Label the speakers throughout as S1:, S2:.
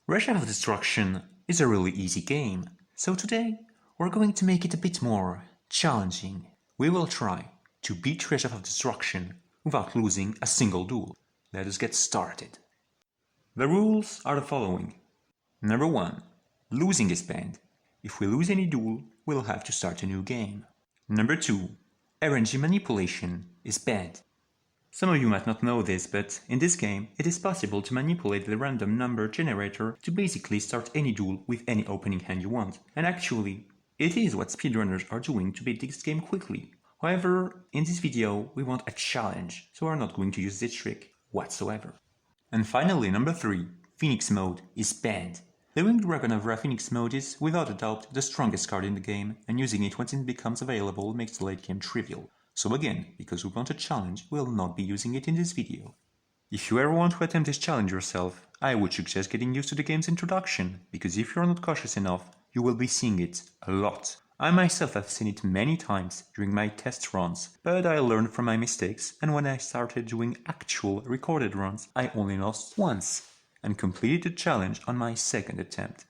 S1: Reshef of Destruction is a really easy game, so today we're going to make it a bit more challenging. We will try to beat Reshef of Destruction without losing a single duel. Let us get started. The rules are the following. Number 1. Losing is banned. If we lose any duel, we'll have to start a new game. Number 2. RNG manipulation is banned. Some of you might not know this, but in this game, it is possible to manipulate the random number generator to basically start any duel with any opening hand you want. And actually, it is what speedrunners are doing to beat this game quickly. However, in this video, we want a challenge, so we're not going to use this trick whatsoever. And finally, number 3, Phoenix mode is banned. The Winged Dragon of Ra Phoenix mode is, without a doubt, the strongest card in the game, and using it once it becomes available makes the late game trivial. So again, because we want a challenge, we'll not be using it in this video. If you ever want to attempt this challenge yourself, I would suggest getting used to the game's introduction, because if you're not cautious enough, you will be seeing it a lot. I myself have seen it many times during my test runs, but I learned from my mistakes, and when I started doing actual recorded runs, I only lost once, and completed the challenge on my second attempt.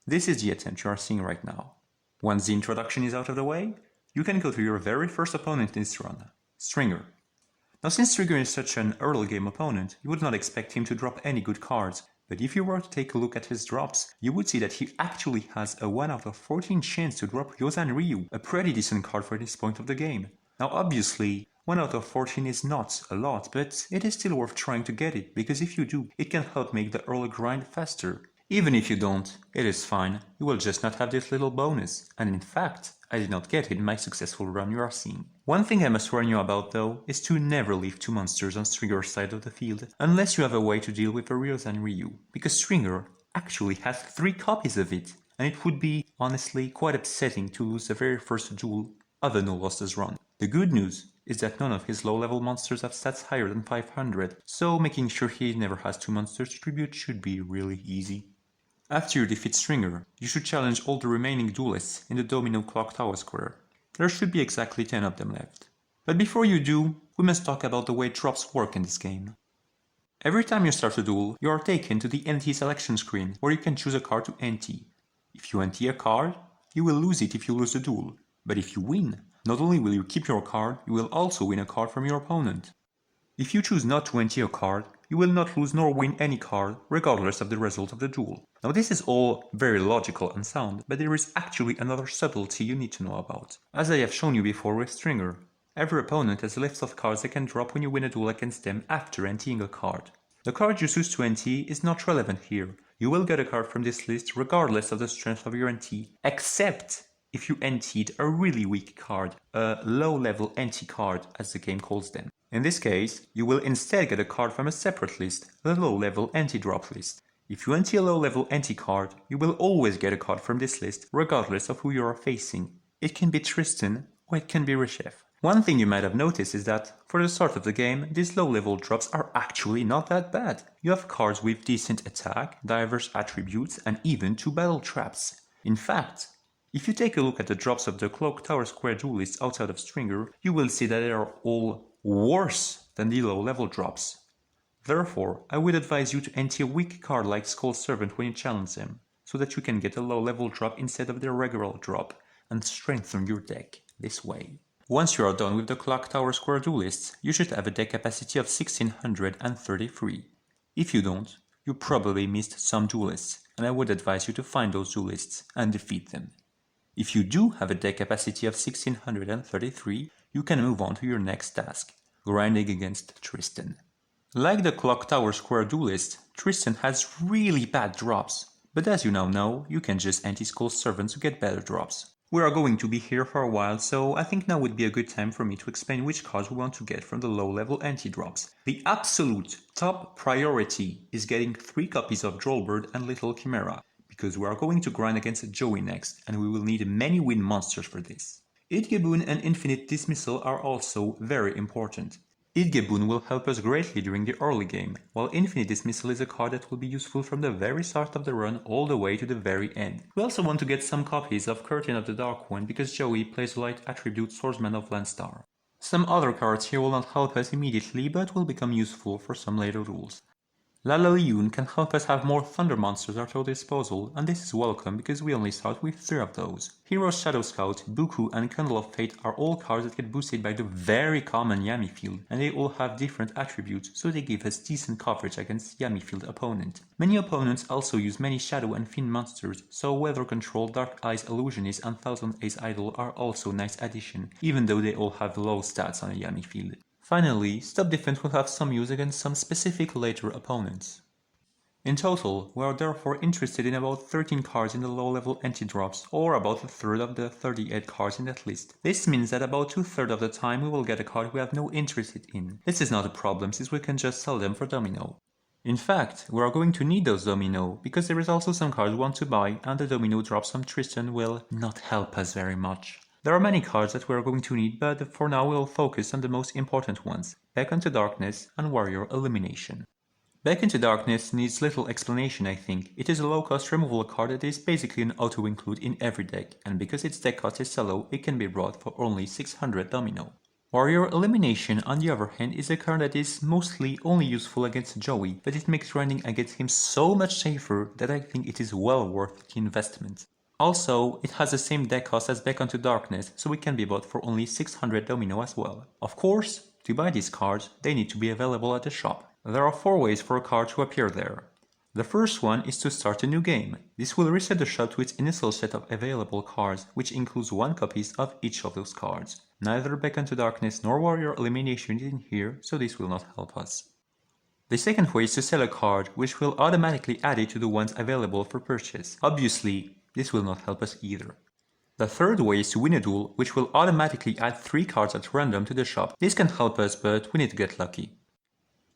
S1: This is the attempt you are seeing right now. Once the introduction is out of the way, you can go to your very first opponent in this run, Stringer. Now since Stringer is such an early game opponent, you would not expect him to drop any good cards, but if you were to take a look at his drops, you would see that he actually has a 1 out of 14 chance to drop Yozan Ryu, a pretty decent card for this point of the game. Now obviously, 1 out of 14 is not a lot, but it is still worth trying to get it, because if you do, it can help make the early grind faster. Even if you don't, it is fine, you will just not have this little bonus, and in fact, I did not get it in my successful run you are seeing. One thing I must warn you about though, is to never leave 2 monsters on Stringer's side of the field, unless you have a way to deal with a Ryozan Ryu, because Stringer actually has 3 copies of it, and it would be, honestly, quite upsetting to lose the very first duel of a no losses run. The good news is that none of his low-level monsters have stats higher than 500, so making sure he never has 2 monsters to tribute should be really easy. After you defeat Stringer, you should challenge all the remaining duelists in the Domino Clock Tower Square. There should be exactly 10 of them left. But before you do, we must talk about the way drops work in this game. Every time you start a duel, you are taken to the NT selection screen, where you can choose a card to NT. If you NT a card, you will lose it if you lose the duel. But if you win, not only will you keep your card, you will also win a card from your opponent. If you choose not to NT a card, you will not lose nor win any card, regardless of the result of the duel. Now this is all very logical and sound, but there is actually another subtlety you need to know about. As I have shown you before with Stringer, every opponent has lists of cards they can drop when you win a duel against them after NTing a card. The card you choose to NT is not relevant here. You will get a card from this list regardless of the strength of your NT, except if you NT'd a really weak card, a low-level NT card as the game calls them. In this case, you will instead get a card from a separate list, the low-level anti-drop list. If you NT a low-level anti-card, you will always get a card from this list, regardless of who you are facing. It can be Tristan, or it can be Reshef. One thing you might have noticed is that, for the start of the game, these low-level drops are actually not that bad. You have cards with decent attack, diverse attributes, and even 2 battle traps. In fact, if you take a look at the drops of the Clock Tower Square duelists outside of Stringer, you will see that they are all worse than the low-level drops. Therefore, I would advise you to NT a weak card like Skull Servant when you challenge them, so that you can get a low-level drop instead of their regular drop, and strengthen your deck this way. Once you are done with the Clock Tower Square duelists, you should have a deck capacity of 1633. If you don't, you probably missed some duelists, and I would advise you to find those duelists and defeat them. If you do have a deck capacity of 1633, you can move on to your next task, grinding against Tristan. Like the Clock Tower Square duelist, Tristan has really bad drops, but as you now know, you can just anti-Skull Servant to get better drops. We are going to be here for a while, so I think now would be a good time for me to explain which cards we want to get from the low-level anti-drops. The absolute top priority is getting 3 copies of Drollbird and Little Chimera, because we are going to grind against Joey next, and we will need many win monsters for this. Idgeboon and Infinite Dismissal are also very important. Idgeboon will help us greatly during the early game, while Infinite Dismissal is a card that will be useful from the very start of the run all the way to the very end. We also want to get some copies of Curtain of the Dark One because Joey plays light attribute Swordsman of Landstar. Some other cards here will not help us immediately but will become useful for some later duels. Lalaliun can help us have more Thunder monsters at our disposal, and this is welcome because we only start with 3 of those. Hero's Shadow Scout, Buku and Candle of Fate are all cards that get boosted by the very common Yami field, and they all have different attributes, so they give us decent coverage against Yami field opponent. Many opponents also use many Shadow and Fiend monsters, so Weather Control, Dark Eyes Illusionist and Thousand Ace Idol are also nice addition, even though they all have low stats on a Yami field. Finally, Stop Defense will have some use against some specific later opponents. In total, we are therefore interested in about 13 cards in the low-level anti-drops, or about a third of the 38 cards in that list. This means that about 2/3 of the time we will get a card we have no interest in. This is not a problem since we can just sell them for domino. In fact, we are going to need those domino, because there is also some cards we want to buy, and the domino drops from Tristan will not help us very much. There are many cards that we are going to need, but for now we will focus on the most important ones, Beckon to Darkness and Warrior Elimination. Beckon to Darkness needs little explanation, I think. It is a low-cost removal card that is basically an auto-include in every deck, and because its deck cost is so low, it can be brought for only 600 domino. Warrior Elimination, on the other hand, is a card that is mostly only useful against Joey, but it makes grinding against him so much safer that I think it is well worth the investment. Also, it has the same deck cost as Beckon to Darkness, so it can be bought for only 600 domino as well. Of course, to buy these cards, they need to be available at the shop. There are 4 ways for a card to appear there. The first one is to start a new game. This will reset the shop to its initial set of available cards, which includes 1 copy of each of those cards. Neither Beckon to Darkness nor Warrior Elimination is in here, so this will not help us. The second way is to sell a card, which will automatically add it to the ones available for purchase. Obviously, this will not help us either. The third way is to win a duel, which will automatically add 3 cards at random to the shop. This can help us, but we need to get lucky.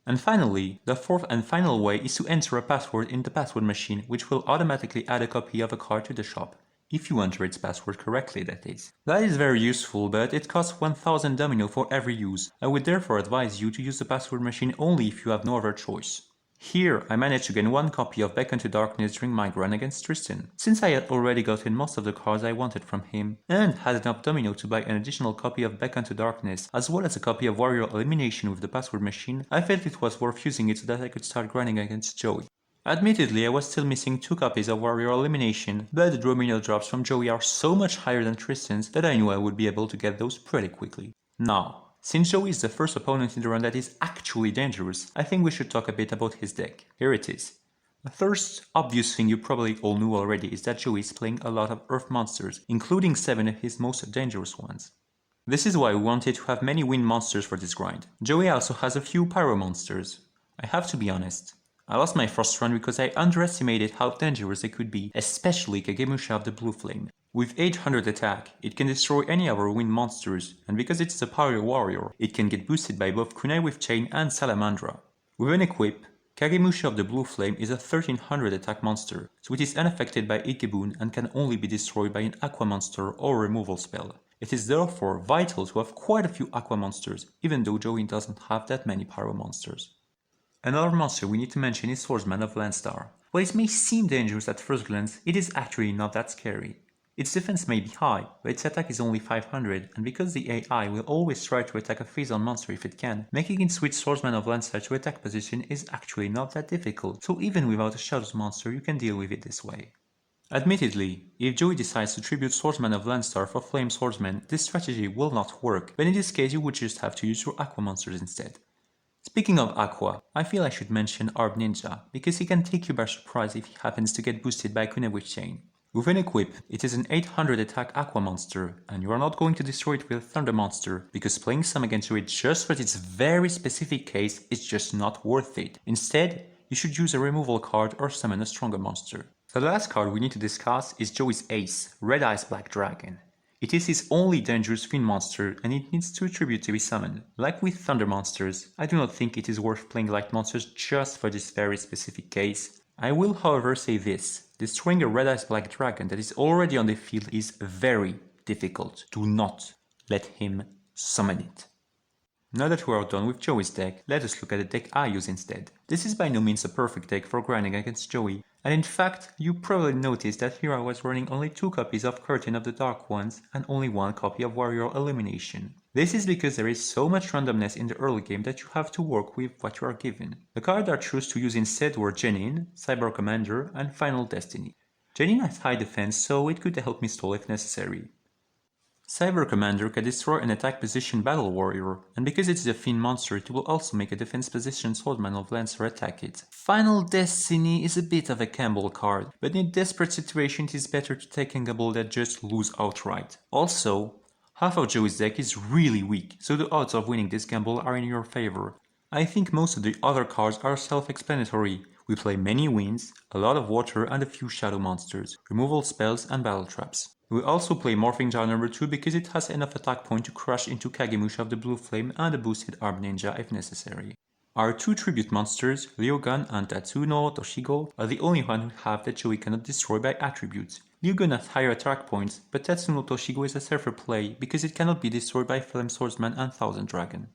S1: And finally, the fourth and final way is to enter a password in the password machine, which will automatically add a copy of a card to the shop. If you enter its password correctly, that is. That is very useful, but it costs 1000 domino for every use. I would therefore advise you to use the password machine only if you have no other choice. Here, I managed to gain 1 copy of Beckon to Darkness during my run against Tristan, since I had already gotten most of the cards I wanted from him, and had enough domino to buy an additional copy of Beckon to Darkness, as well as a copy of Warrior Elimination with the password machine. I felt it was worth using it so that I could start grinding against Joey. Admittedly, I was still missing 2 copies of Warrior Elimination, but the domino drops from Joey are so much higher than Tristan's that I knew I would be able to get those pretty quickly. Now, since Joey is the first opponent in the run that is actually dangerous, I think we should talk a bit about his deck. Here it is. The first obvious thing you probably all knew already is that Joey is playing a lot of Earth monsters, including 7 of his most dangerous ones. This is why we wanted to have many wind monsters for this grind. Joey also has a few pyro monsters. I have to be honest, I lost my first run because I underestimated how dangerous it could be, especially Kagemusha of the Blue Flame. With 800 attack, it can destroy any other wind monsters, and because it's a Pyro Warrior, it can get boosted by both Kunai with Chain and Salamandra. With an equip, Kagemusha of the Blue Flame is a 1300 attack monster, so it is unaffected by Ikebun and can only be destroyed by an Aqua monster or removal spell. It is therefore vital to have quite a few Aqua monsters, even though Joey doesn't have that many Pyro monsters. Another monster we need to mention is Swordsman of Landstar. While it may seem dangerous at first glance, it is actually not that scary. Its defense may be high, but its attack is only 500, and because the AI will always try to attack a face-on monster if it can, making it switch Swordsman of Landstar to attack position is actually not that difficult, so even without a Shadows monster you can deal with it this way. Admittedly, if Joey decides to tribute Swordsman of Landstar for Flame Swordsman, this strategy will not work, but in this case you would just have to use your Aqua monsters instead. Speaking of Aqua, I feel I should mention Arb Ninja, because he can take you by surprise if he happens to get boosted by Kunai with Chain. With an equip, it is an 800 attack Aqua monster, and you are not going to destroy it with a Thunder monster, because playing some against it just for its very specific case is just not worth it. Instead, you should use a removal card or summon a stronger monster. The last card we need to discuss is Joey's ace, Red Eyes Black Dragon. It is his only dangerous fiend monster and it needs 2 tribute to be summoned. Like with Thunder monsters, I do not think it is worth playing light monsters just for this very specific case. I will however say this, destroying a Red Eyes Black Dragon that is already on the field is very difficult. Do not let him summon it. Now that we are done with Joey's deck, let us look at the deck I use instead. This is by no means a perfect deck for grinding against Joey, and in fact, you probably noticed that here I was running only 2 copies of Curtain of the Dark Ones and only 1 copy of Warrior Elimination. This is because there is so much randomness in the early game that you have to work with what you are given. The cards I chose to use instead were Jenin, Cyber Commander, and Final Destiny. Jenin has high defense, so it could help me stall if necessary. Cyber Commander can destroy an attack position Battle Warrior, and because it is a fiend monster it will also make a defense position Swordman of Lancer attack it. Final Destiny is a bit of a gamble card, but in a desperate situation it is better to take a gamble than just lose outright. Also, half of Joey's deck is really weak, so the odds of winning this gamble are in your favor. I think most of the other cards are self-explanatory. We play many winds, a lot of water and a few shadow monsters, removal spells and battle traps. We also play Morphing Jar number 2 because it has enough attack point to crush into Kagemusha of the Blue Flame and a boosted Arm Ninja if necessary. Our two tribute monsters, Ryogan and Tatsuno Toshigo, are the only ones who have that Joey cannot destroy by attributes. Ryogan has higher attack points, but Tatsuno Toshigo is a safer play because it cannot be destroyed by Flame Swordsman and Thousand Dragon.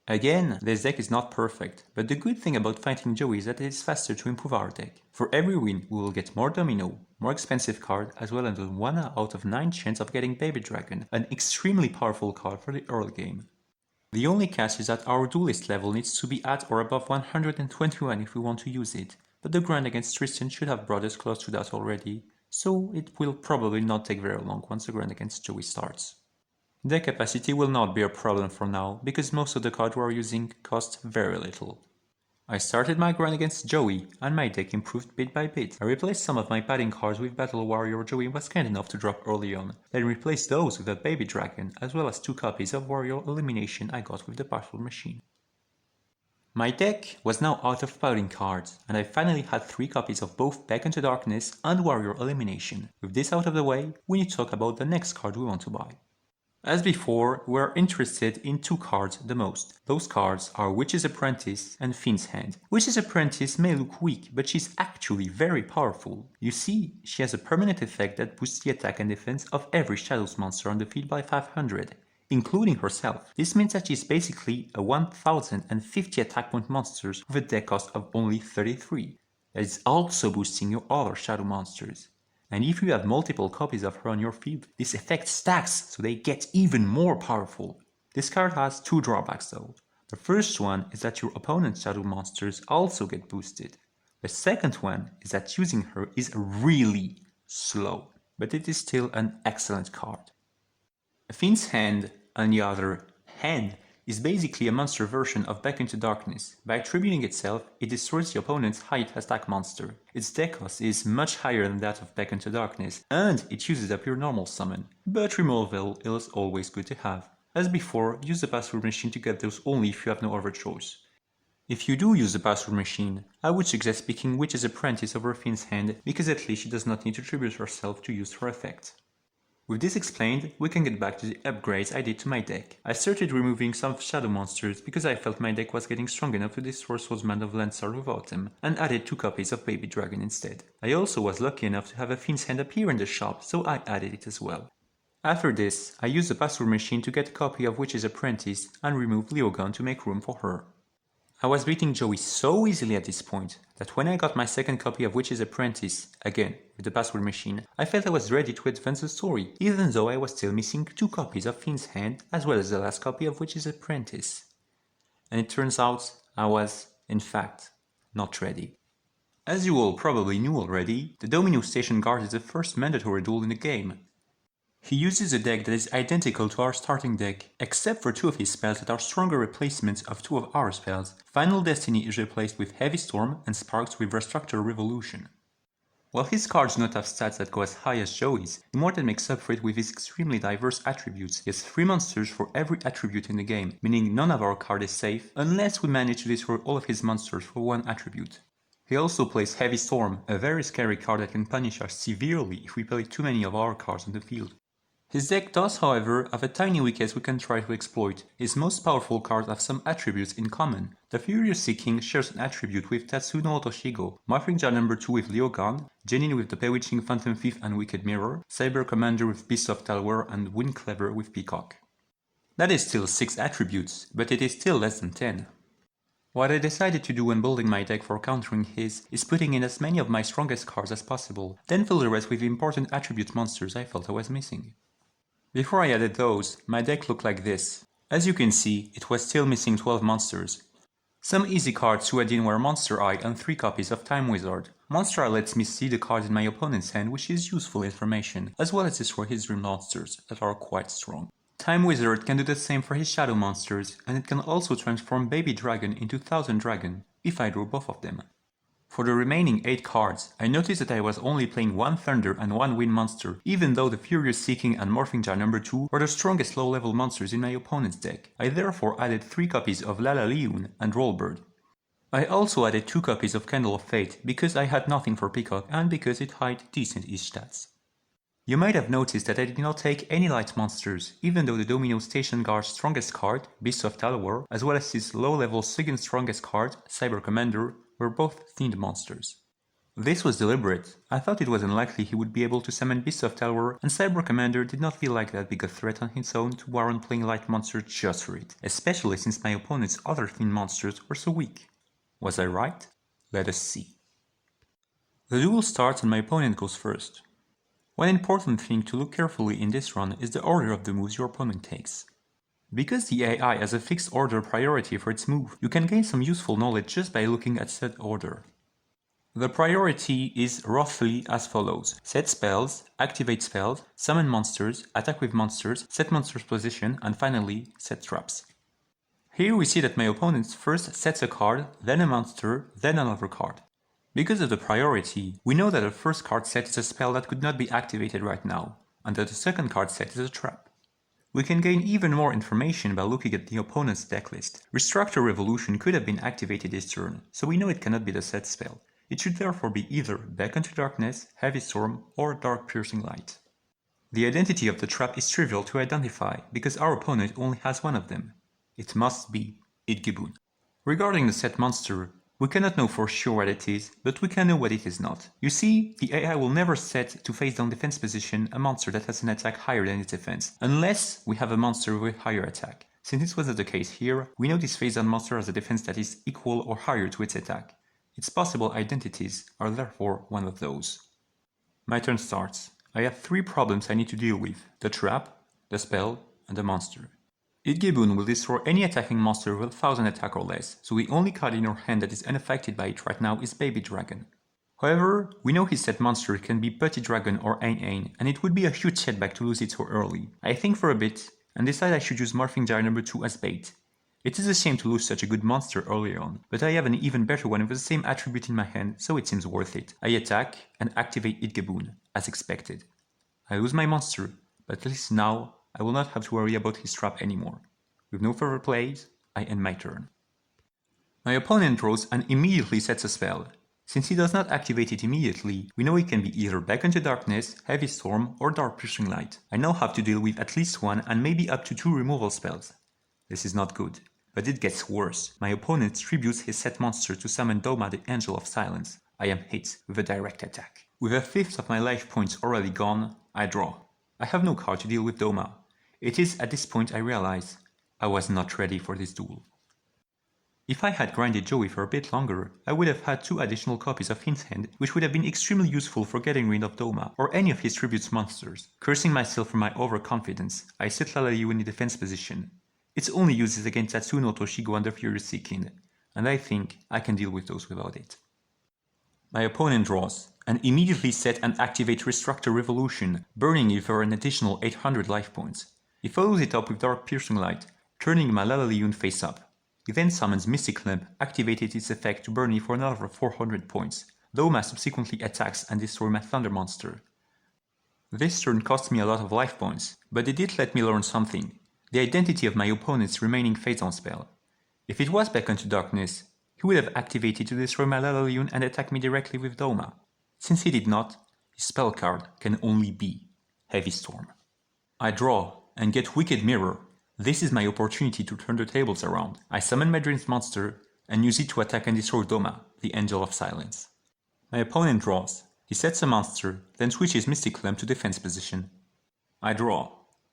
S1: Again, this deck is not perfect, but the good thing about fighting Joey is that it is faster to improve our deck. For every win, we will get more Domino, more expensive card, as well as a 1 out of 9 chance of getting Baby Dragon, an extremely powerful card for the early game. The only catch is that our duelist level needs to be at or above 121 if we want to use it, but the grind against Tristan should have brought us close to that already, so it will probably not take very long once the grind against Joey starts. Deck capacity will not be a problem for now, because most of the cards we are using cost very little. I started my grind against Joey, and my deck improved bit by bit. I replaced some of my padding cards with Battle Warrior Joey was kind enough to drop early on, then replaced those with a Baby Dragon, as well as 2 copies of Warrior Elimination I got with the Password Machine. My deck was now out of padding cards, and I finally had 3 copies of both Back into Darkness and Warrior Elimination. With this out of the way, we need to talk about the next card we want to buy. As before, we are interested in 2 cards the most. Those cards are Witch's Apprentice and Fiend's Hand. Witch's Apprentice may look weak, but she's actually very powerful. You see, she has a permanent effect that boosts the attack and defense of every Shadows monster on the field by 500, including herself. This means that she's basically a 1050 attack point monster with a deck cost of only 33. That is also boosting your other Shadow monsters. And if you have multiple copies of her on your field, this effect stacks so they get even more powerful. This card has 2 drawbacks though. The first one is that your opponent's shadow monsters also get boosted. The second one is that using her is really slow, but it is still an excellent card. A Fiend's Hand, on the other hand, is basically a monster version of Back into Darkness. By attributing itself, it destroys the opponent's highest attack monster. Its deck cost is much higher than that of Back into Darkness, and it uses up your normal summon. But removal is always good to have. As before, use the Password Machine to get those only if you have no other choice. If you do use the Password Machine, I would suggest picking Witch's Apprentice over Fiend's Hand, because at least she does not need to tribute herself to use her effect. With this explained, we can get back to the upgrades I did to my deck. I started removing some shadow monsters because I felt my deck was getting strong enough to destroy Swordsman of Lancer without them, and added 2 copies of Baby Dragon instead. I also was lucky enough to have a Fiend's Hand appear in the shop, so I added it as well. After this, I used the Password Machine to get a copy of Witch's Apprentice and remove Leogun to make room for her. I was beating Joey so easily at this point that when I got my second copy of Witch's Apprentice, again with the Password Machine, I felt I was ready to advance the story, even though I was still missing 2 copies of Fiend's Hand as well as the last copy of Witch's Apprentice. And it turns out I was, in fact, not ready. As you all probably knew already, the Domino Station Guard is the first mandatory duel in the game. He uses a deck that is identical to our starting deck, except for 2 of his spells that are stronger replacements of 2 of our spells. Final Destiny is replaced with Heavy Storm and Sparks with Restructure Revolution. While his cards do not have stats that go as high as Joey's, he more than makes up for it with his extremely diverse attributes. He has 3 monsters for every attribute in the game, meaning none of our card is safe, unless we manage to destroy all of his monsters for 1 attribute. He also plays Heavy Storm, a very scary card that can punish us severely if we play too many of our cards on the field. His deck does, however, have a tiny weakness we can try to exploit. His most powerful cards have some attributes in common. The Furious Sea King shares an attribute with Tatsuno Toshigo, Morphing Jar number 2 with Leogun, Jenin with the Bewitching Phantom Thief and Wicked Mirror, Cyber Commander with Beast of Talwar and Wind Clever with Peacock. That is still 6 attributes, but it is still less than 10. What I decided to do when building my deck for countering his is putting in as many of my strongest cards as possible, then fill the rest with important attribute monsters I felt I was missing. Before I added those, my deck looked like this. As you can see, it was still missing 12 monsters. Some easy cards to add in were Monster Eye and 3 copies of Time Wizard. Monster Eye lets me see the cards in my opponent's hand, which is useful information, as well as destroy his dream monsters that are quite strong. Time Wizard can do the same for his shadow monsters, and it can also transform Baby Dragon into Thousand Dragon, if I draw both of them. For the remaining 8 cards, I noticed that I was only playing 1 Thunder and 1 Wind monster, even though the Furious Seeking and Morphing Jar number 2 were the strongest low-level monsters in my opponent's deck. I therefore added 3 copies of Lala Leon and Rollbird. I also added 2 copies of Candle of Fate, because I had nothing for Peacock and because it had decent-ish stats. You might have noticed that I did not take any light monsters, even though the Domino Station Guard's strongest card, Beast of Talwar, as well as his low-level second strongest card, Cyber Commander, were both themed monsters. This was deliberate. I thought it was unlikely he would be able to summon Beast of Talwar, and Cyber Commander did not feel like that big a threat on his own to warrant playing light monsters just for it, especially since my opponent's other themed monsters were so weak. Was I right? Let us see. The duel starts and my opponent goes first. One important thing to look carefully in this run is the order of the moves your opponent takes. Because the AI has a fixed order priority for its move, you can gain some useful knowledge just by looking at said order. The priority is roughly as follows: set spells, activate spells, summon monsters, attack with monsters, set monsters position, and finally set traps. Here we see that my opponent first sets a card, then a monster, then another card. Because of the priority, we know that the first card set is a spell that could not be activated right now, and that the second card set is a trap. We can gain even more information by looking at the opponent's decklist. Restructure Revolution could have been activated this turn, so we know it cannot be the set spell. It should therefore be either Beckon to Darkness, Heavy Storm, or Dark Piercing Light. The identity of the trap is trivial to identify, because our opponent only has one of them. It must be Idgiboon. Regarding the set monster, we cannot know for sure what it is, but we can know what it is not. You see, the AI will never set to face down defense position a monster that has an attack higher than its defense, unless we have a monster with higher attack. Since this wasn't the case here, we know this face down monster has a defense that is equal or higher to its attack. Its possible identities are therefore one of those. My turn starts. I have 3 problems I need to deal with: the trap, the spell, and the monster. Idgiboon will destroy any attacking monster with 1000 attack or less, so the only card in your hand that is unaffected by it right now is Baby Dragon. However, we know his set monster can be Petit Dragon or Ain, and it would be a huge setback to lose it so early. I think for a bit, and decide I should use Morphing Jar number 2 as bait. It is a shame to lose such a good monster early on, but I have an even better one with the same attribute in my hand, so it seems worth it. I attack and activate Idgiboon, as expected. I lose my monster, but at least now I will not have to worry about his trap anymore. With no further plays, I end my turn. My opponent draws and immediately sets a spell. Since he does not activate it immediately, we know it can be either Beckon to Darkness, Heavy Storm, or Dark Piercing Light. I now have to deal with at least 1 and maybe up to 2 removal spells. This is not good, but it gets worse. My opponent tributes his set monster to summon Doma the Angel of Silence. I am hit with a direct attack. With a fifth of my life points already gone, I draw. I have no card to deal with Doma. It is at this point I realize I was not ready for this duel. If I had grinded Joey for a bit longer, I would have had 2 additional copies of Hint's Hand, which would have been extremely useful for getting rid of Doma, or any of his tribute's monsters. Cursing myself for my overconfidence, I set Lalayu in the defense position. Its only use is against Tatsuno, Toshigo and the Furious Seeking, and I think I can deal with those without it. My opponent draws, and immediately set and activate Restructure Revolution, burning it for an additional 800 life points. He follows it up with Dark Piercing Light, turning my Lalalyun face up. He then summons Mystic Lamp, activated its effect to burn me for another 400 points. Doma subsequently attacks and destroys my Thunder monster. This turn cost me a lot of life points, but it did let me learn something: the identity of my opponent's remaining phase-on spell. If it was Beckon to Darkness, he would have activated to destroy my Lalalyun and attack me directly with Doma. Since he did not, his spell card can only be Heavy Storm. I draw and get Wicked Mirror. This is my opportunity to turn the tables around. I summon my Dreams monster and use it to attack and destroy Doma, the Angel of Silence. My opponent draws. He sets a monster, then switches Mystic Lamp to defense position. I draw.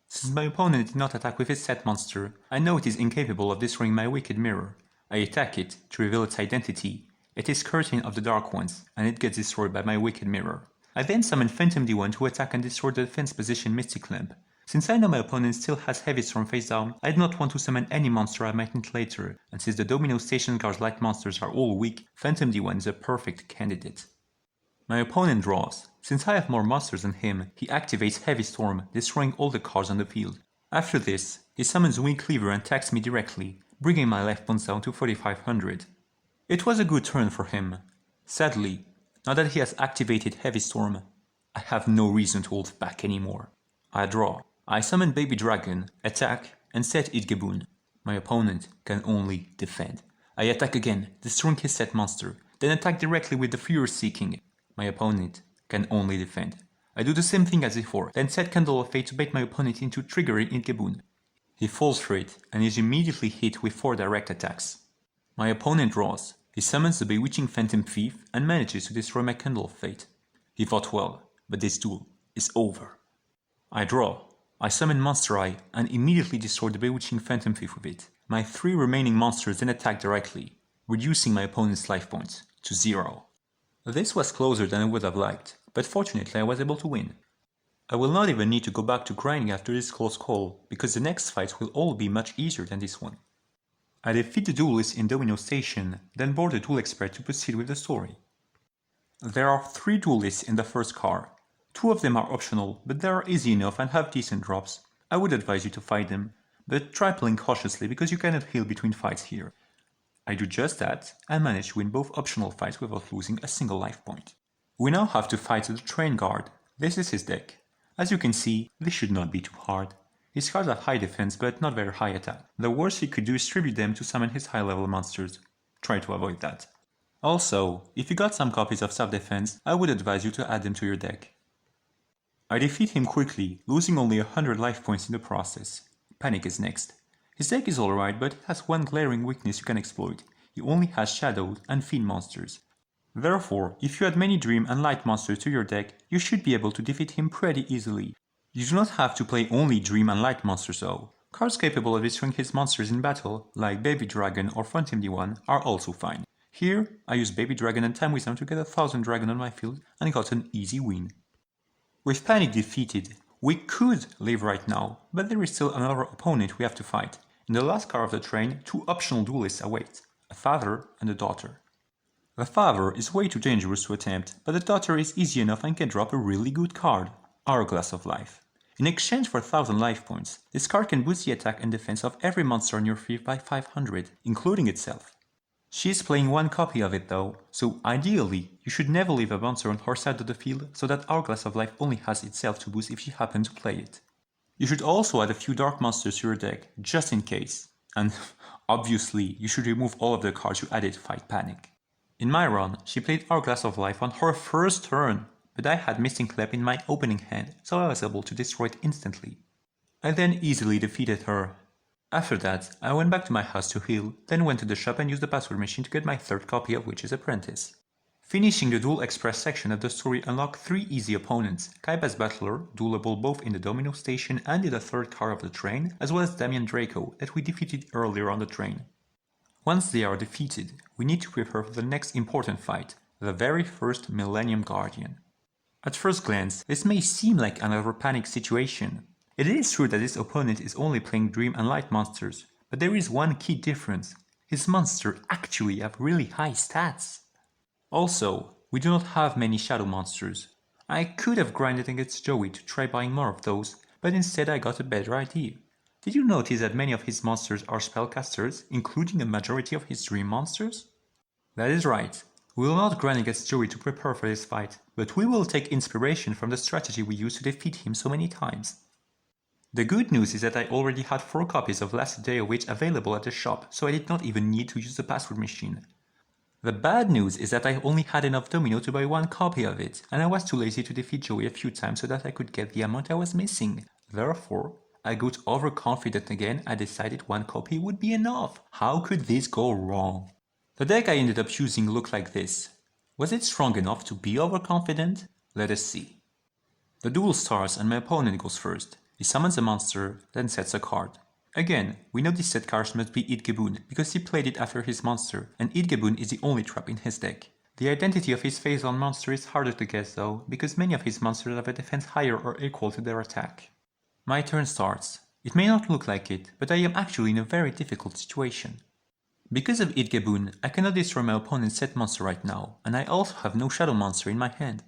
S1: Since my opponent did not attack with his set monster, I know it is incapable of destroying my Wicked Mirror. I attack it to reveal its identity. It is Curtain of the Dark Ones, and it gets destroyed by my Wicked Mirror. I then summon Phantom D1 to attack and destroy the defense position Mystic Lamp. Since I know my opponent still has Heavy Storm face down, I do not want to summon any monster I might need later, and since the Domino Station Guard's light monsters are all weak, Phantom D1 is a perfect candidate. My opponent draws. Since I have more monsters than him, he activates Heavy Storm, destroying all the cards on the field. After this, he summons Wing Cleaver and attacks me directly, bringing my life points down to 4500. It was a good turn for him. Sadly, now that he has activated Heavy Storm, I have no reason to hold back anymore. I draw. I summon Baby Dragon, attack, and set Idgeboon. My opponent can only defend. I attack again, destroying his set monster, then attack directly with the Furious Seeking. My opponent can only defend. I do the same thing as before, then set Candle of Fate to bait my opponent into triggering Idgeboon. He falls for it, and is immediately hit with 4 direct attacks. My opponent draws. He summons the Bewitching Phantom Thief and manages to destroy my Candle of Fate. He fought well, but this duel is over. I draw. I summon Monster Eye and immediately destroy the Bewitching Phantom Thief with it. My 3 remaining monsters then attack directly, reducing my opponent's life points to 0. This was closer than I would have liked, but fortunately I was able to win. I will not even need to go back to grinding after this close call, because the next fights will all be much easier than this one. I defeat the duelist in Domino Station, then board the duel expert to proceed with the story. There are 3 duelists in the first car. 2 of them are optional, but they are easy enough and have decent drops. I would advise you to fight them, but try playing cautiously because you cannot heal between fights here. I do just that and manage to win both optional fights without losing a single life point. We now have to fight the Train Guard. This is his deck. As you can see, this should not be too hard. His cards have high defense but not very high attack. The worst he could do is tribute them to summon his high level monsters. Try to avoid that. Also, if you got some copies of self-defense, I would advise you to add them to your deck. I defeat him quickly, losing only 100 life points in the process. Panic is next. His deck is alright, but it has one glaring weakness you can exploit. He only has Shadowed and Fiend monsters. Therefore, if you add many Dream and Light monsters to your deck, you should be able to defeat him pretty easily. You do not have to play only Dream and Light monsters though. Cards capable of destroying his monsters in battle, like Baby Dragon or Phantom D1, are also fine. Here, I use Baby Dragon and Time Wisdom to get 1000 Dragon on my field and got an easy win. With Panic defeated, we could leave right now, but there is still another opponent we have to fight. In the last car of the train, 2 optional duelists await, a father and a daughter. The father is way too dangerous to attempt, but the daughter is easy enough and can drop a really good card, Hourglass of Life. In exchange for 1000 life points, this card can boost the attack and defense of every monster on your field by 500, including itself. She is playing 1 copy of it though, so ideally, you should never leave a monster on her side of the field so that Hourglass of Life only has itself to boost if she happens to play it. You should also add a few dark monsters to your deck, just in case. And obviously, you should remove all of the cards you added to fight Panic. In my run, she played Hourglass of Life on her first turn, but I had Missing Clep in my opening hand, so I was able to destroy it instantly. I then easily defeated her. After that, I went back to my house to heal, then went to the shop and used the password machine to get my 3rd copy of Witch's Apprentice. Finishing the Duel Express section of the story unlocked 3 easy opponents, Kaiba's Battler, duelable both in the Domino Station and in the 3rd car of the train, as well as Damian Draco, that we defeated earlier on the train. Once they are defeated, we need to prepare for the next important fight, the very first Millennium Guardian. At first glance, this may seem like another Panic situation. It is true that this opponent is only playing Dream and Light monsters, but there is one key difference. His monsters actually have really high stats. Also, we do not have many Shadow monsters. I could have grinded against Joey to try buying more of those, but instead I got a better idea. Did you notice that many of his monsters are spellcasters, including a majority of his Dream monsters? That is right. We will not grind against Joey to prepare for this fight, but we will take inspiration from the strategy we used to defeat him so many times. The good news is that I already had 4 copies of Last Day of Witch available at the shop, so I did not even need to use the password machine. The bad news is that I only had enough Domino to buy 1 copy of it, and I was too lazy to defeat Joey a few times so that I could get the amount I was missing. Therefore, I got overconfident again and decided 1 copy would be enough. How could this go wrong? The deck I ended up using looked like this. Was it strong enough to be overconfident? Let us see. The duel starts and my opponent goes first. He summons a monster, then sets a card. Again, we know this set card must be Idgeboon because he played it after his monster, and Idgeboon is the only trap in his deck. The identity of his face-on monster is harder to guess though, because many of his monsters have a defense higher or equal to their attack. My turn starts. It may not look like it, but I am actually in a very difficult situation. Because of Idgeboon, I cannot destroy my opponent's set monster right now, and I also have no shadow monster in my hand.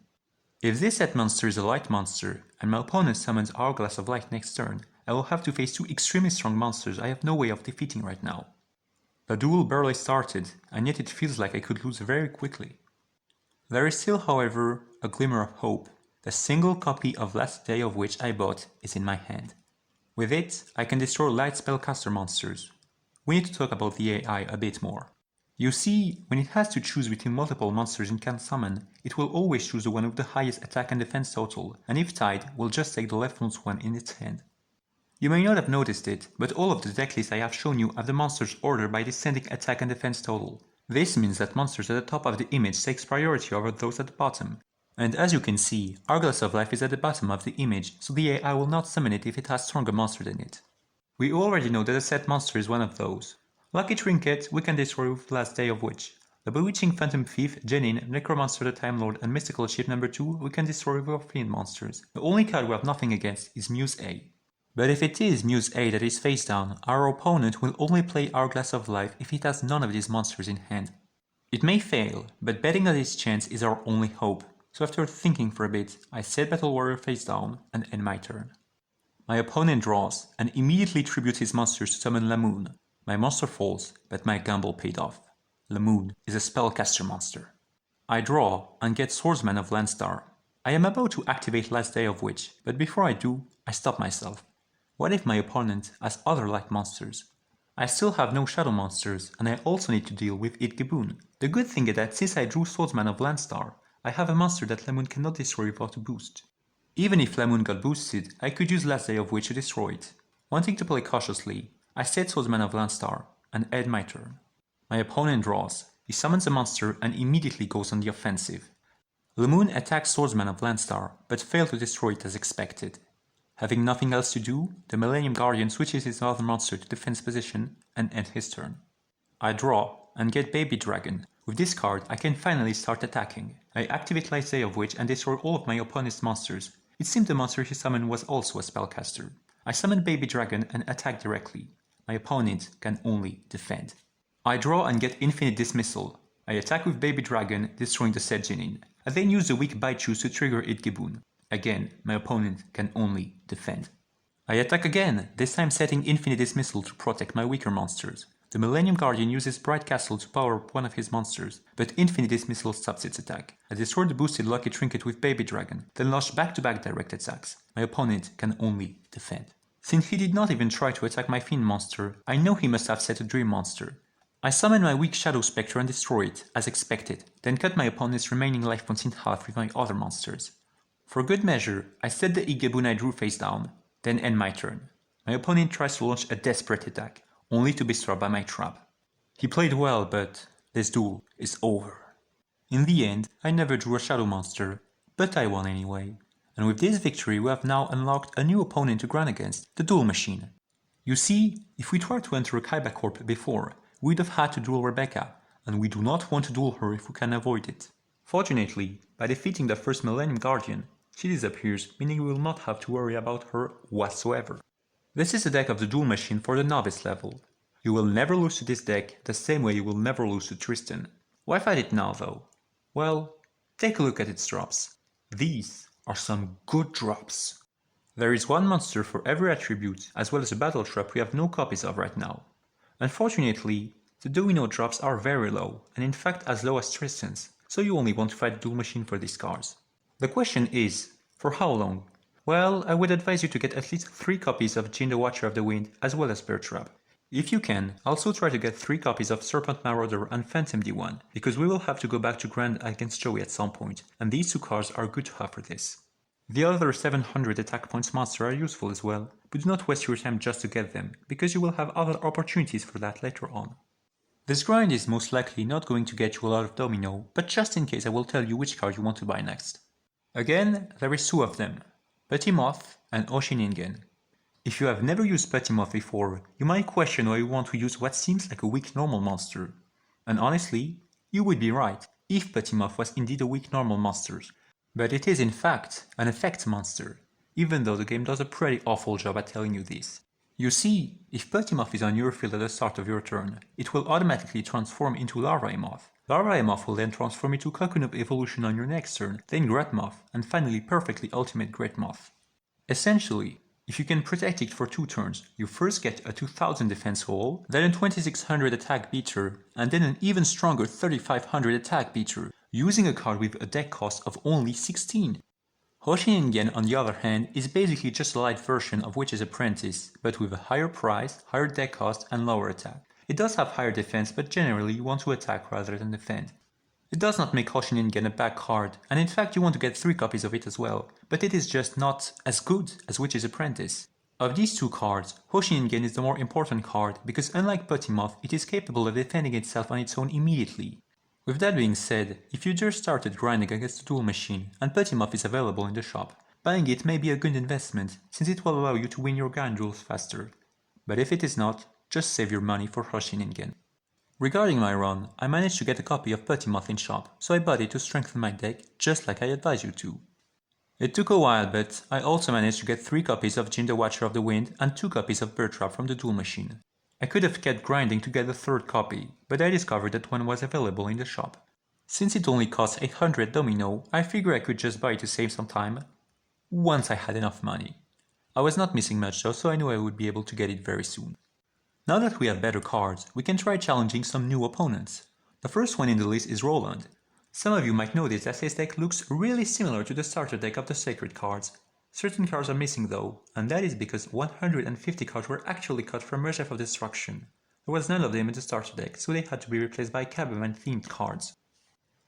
S1: If this set monster is a light monster, and my opponent summons Hourglass of Light next turn, I will have to face two extremely strong monsters I have no way of defeating right now. The duel barely started, and yet it feels like I could lose very quickly. There is still, however, a glimmer of hope. The single copy of Last Day of which I bought is in my hand. With it, I can destroy light spellcaster monsters. We need to talk about the AI a bit more. You see, when it has to choose between multiple monsters it can summon, it will always choose the one with the highest attack and defense total, and if tied, will just take the leftmost one in its hand. You may not have noticed it, but all of the decklists I have shown you have the monsters ordered by descending attack and defense total. This means that monsters at the top of the image takes priority over those at the bottom. And as you can see, Hourglass of Life is at the bottom of the image, so the AI will not summon it if it has stronger monster than it. We already know that a set monster is one of those. Lucky Trinket we can destroy with Last Day of Witch. The Bewitching Phantom Thief, Jenin, Necromancer the Time Lord and Mystical Ship number 2 we can destroy with our Fiend monsters. The only card we have nothing against is Muse A. But if it is Muse A that is face down, our opponent will only play Hourglass of Life if it has none of these monsters in hand. It may fail, but betting on its chance is our only hope. So after thinking for a bit, I set Battle Warrior face down and end my turn. My opponent draws and immediately tributes his monsters to summon Lamoon. My monster falls, but my gamble paid off. Lamoon is a spellcaster monster. I draw and get Swordsman of Landstar. I am about to activate Last Day of Witch, but before I do, I stop myself. What if my opponent has other light monsters? I still have no shadow monsters, and I also need to deal with Idgeboon. The good thing is that since I drew Swordsman of Landstar, I have a monster that Lamoon cannot destroy without a boost. Even if Lamoon got boosted, I could use Last Day of Witch to destroy it. Wanting to play cautiously, I set Swordsman of Landstar and end my turn. My opponent draws, he summons a monster and immediately goes on the offensive. Lamoon attacks Swordsman of Landstar, but failed to destroy it as expected. Having nothing else to do, the Millennium Guardian switches his other monster to defense position and ends his turn. I draw and get Baby Dragon. With this card I can finally start attacking. I activate Last Day of Witch and destroy all of my opponent's monsters. It seemed the monster he summoned was also a spellcaster. I summon Baby Dragon and attack directly. My opponent can only defend. I draw and get Infinite Dismissal. I attack with Baby Dragon, destroying the set Jenin. I then use the weak Bite Choose to trigger Idgeboon. Again, my opponent can only defend. I attack again, this time setting Infinite Dismissal to protect my weaker monsters. The Millennium Guardian uses Bright Castle to power up one of his monsters, but Infinite Dismissal stops its attack. I destroy the boosted Lucky Trinket with Baby Dragon, then launch back-to-back direct attacks. My opponent can only defend. Since he did not even try to attack my Fiend monster, I know he must have set a Dream monster. I summon my weak Shadow Spectre and destroy it, as expected, then cut my opponent's remaining life points in half with my other monsters. For good measure, I set the Idgeboon I drew face down, then end my turn. My opponent tries to launch a desperate attack, only to be struck by my trap. He played well, but this duel is over. In the end, I never drew a shadow monster, but I won anyway. And with this victory we have now unlocked a new opponent to grind against, the Duel Machine. You see, if we tried to enter a Kaiba Corp before, we'd have had to duel Rebecca, and we do not want to duel her if we can avoid it. Fortunately, by defeating the first Millennium Guardian, she disappears, meaning we will not have to worry about her whatsoever. This is a deck of the Duel Machine for the Novice level. You will never lose to this deck the same way you will never lose to Tristan. Why fight it now though? Well, take a look at its drops. These are some good drops. There is one monster for every attribute, as well as a battle trap we have no copies of right now. Unfortunately, the Domino drops are very low, and in fact as low as Tristan's, so you only want to fight the Duel Machine for these cards. The question is, for how long? Well, I would advise you to get at least 3 copies of Jin the Watcher of the Wind as well as Bear Trap. If you can, also try to get 3 copies of Serpent Marauder and Phantom D1, because we will have to go back to grind against Joey at some point, and these 2 cards are good to have for this. The other 700 attack points monster are useful as well, but do not waste your time just to get them, because you will have other opportunities for that later on. This grind is most likely not going to get you a lot of Domino, but just in case I will tell you which card you want to buy next. Again, there is 2 of them, Petimoth and Oshiningen. If you have never used Petimoth before, you might question why you want to use what seems like a weak normal monster. And honestly, you would be right, if Petimoth was indeed a weak normal monster. But it is in fact an effect monster. even though the game does a pretty awful job at telling you this. You see, if Petimoth is on your field at the start of your turn, it will automatically transform into Larva Moth. Larva Moth will then transform into Cocoon of Evolution on your next turn, then Great Moth, and finally perfectly ultimate Great Moth. Essentially, if you can protect it for 2 turns, you first get a 2000 defense wall, then a 2600 attack beater, and then an even stronger 3500 attack beater, using a card with a deck cost of only 16. Hoshiningen, on the other hand, is basically just a light version of Witch's Apprentice, but with a higher price, higher deck cost, and lower attack. It does have higher defense, but generally you want to attack rather than defend. It does not make Hoshiningen a bad card, and in fact you want to get 3 copies of it as well, but it is just not as good as Witch's Apprentice. Of these 2 cards, Hoshiningen is the more important card because unlike Petimoth, it is capable of defending itself on its own immediately. With that being said, if you just started grinding against the duel machine and Petimoth is available in the shop, buying it may be a good investment since it will allow you to win your grind duels faster. But if it is not, just save your money for Hoshiningen. Regarding my run, I managed to get a copy of Petimoth in shop, so I bought it to strengthen my deck, just like I advised you to. It took a while, but I also managed to get 3 copies of Jin the Watcher of the Wind and 2 copies of Bird Trap from the duel machine. I could have kept grinding to get a 3rd copy, but I discovered that one was available in the shop. Since it only costs 800 domino, I figured I could just buy it to save some time, once I had enough money. I was not missing much though, so I knew I would be able to get it very soon. Now that we have better cards, we can try challenging some new opponents. The first one in the list is Roland. Some of you might notice that his deck looks really similar to the starter deck of the Sacred cards. Certain cards are missing though, and that is because 150 cards were actually cut from Reshef of Destruction. There was none of them in the starter deck, so they had to be replaced by Cabaman themed cards.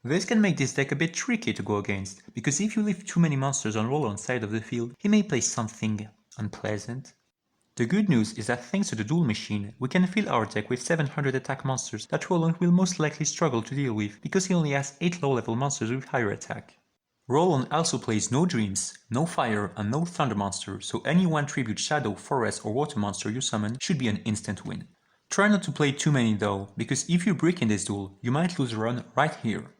S1: This can make this deck a bit tricky to go against, because if you leave too many monsters on Roland's side of the field, he may play something unpleasant. The good news is that thanks to the duel machine, we can fill our deck with 700 attack monsters that Roland will most likely struggle to deal with, because he only has 8 low-level monsters with higher attack. Roland also plays no Dreams, no Fire and no Thunder monster, so any 1 tribute Shadow, Forest or Water monster you summon should be an instant win. Try not to play too many though, because if you brick in this duel, you might lose a run right here.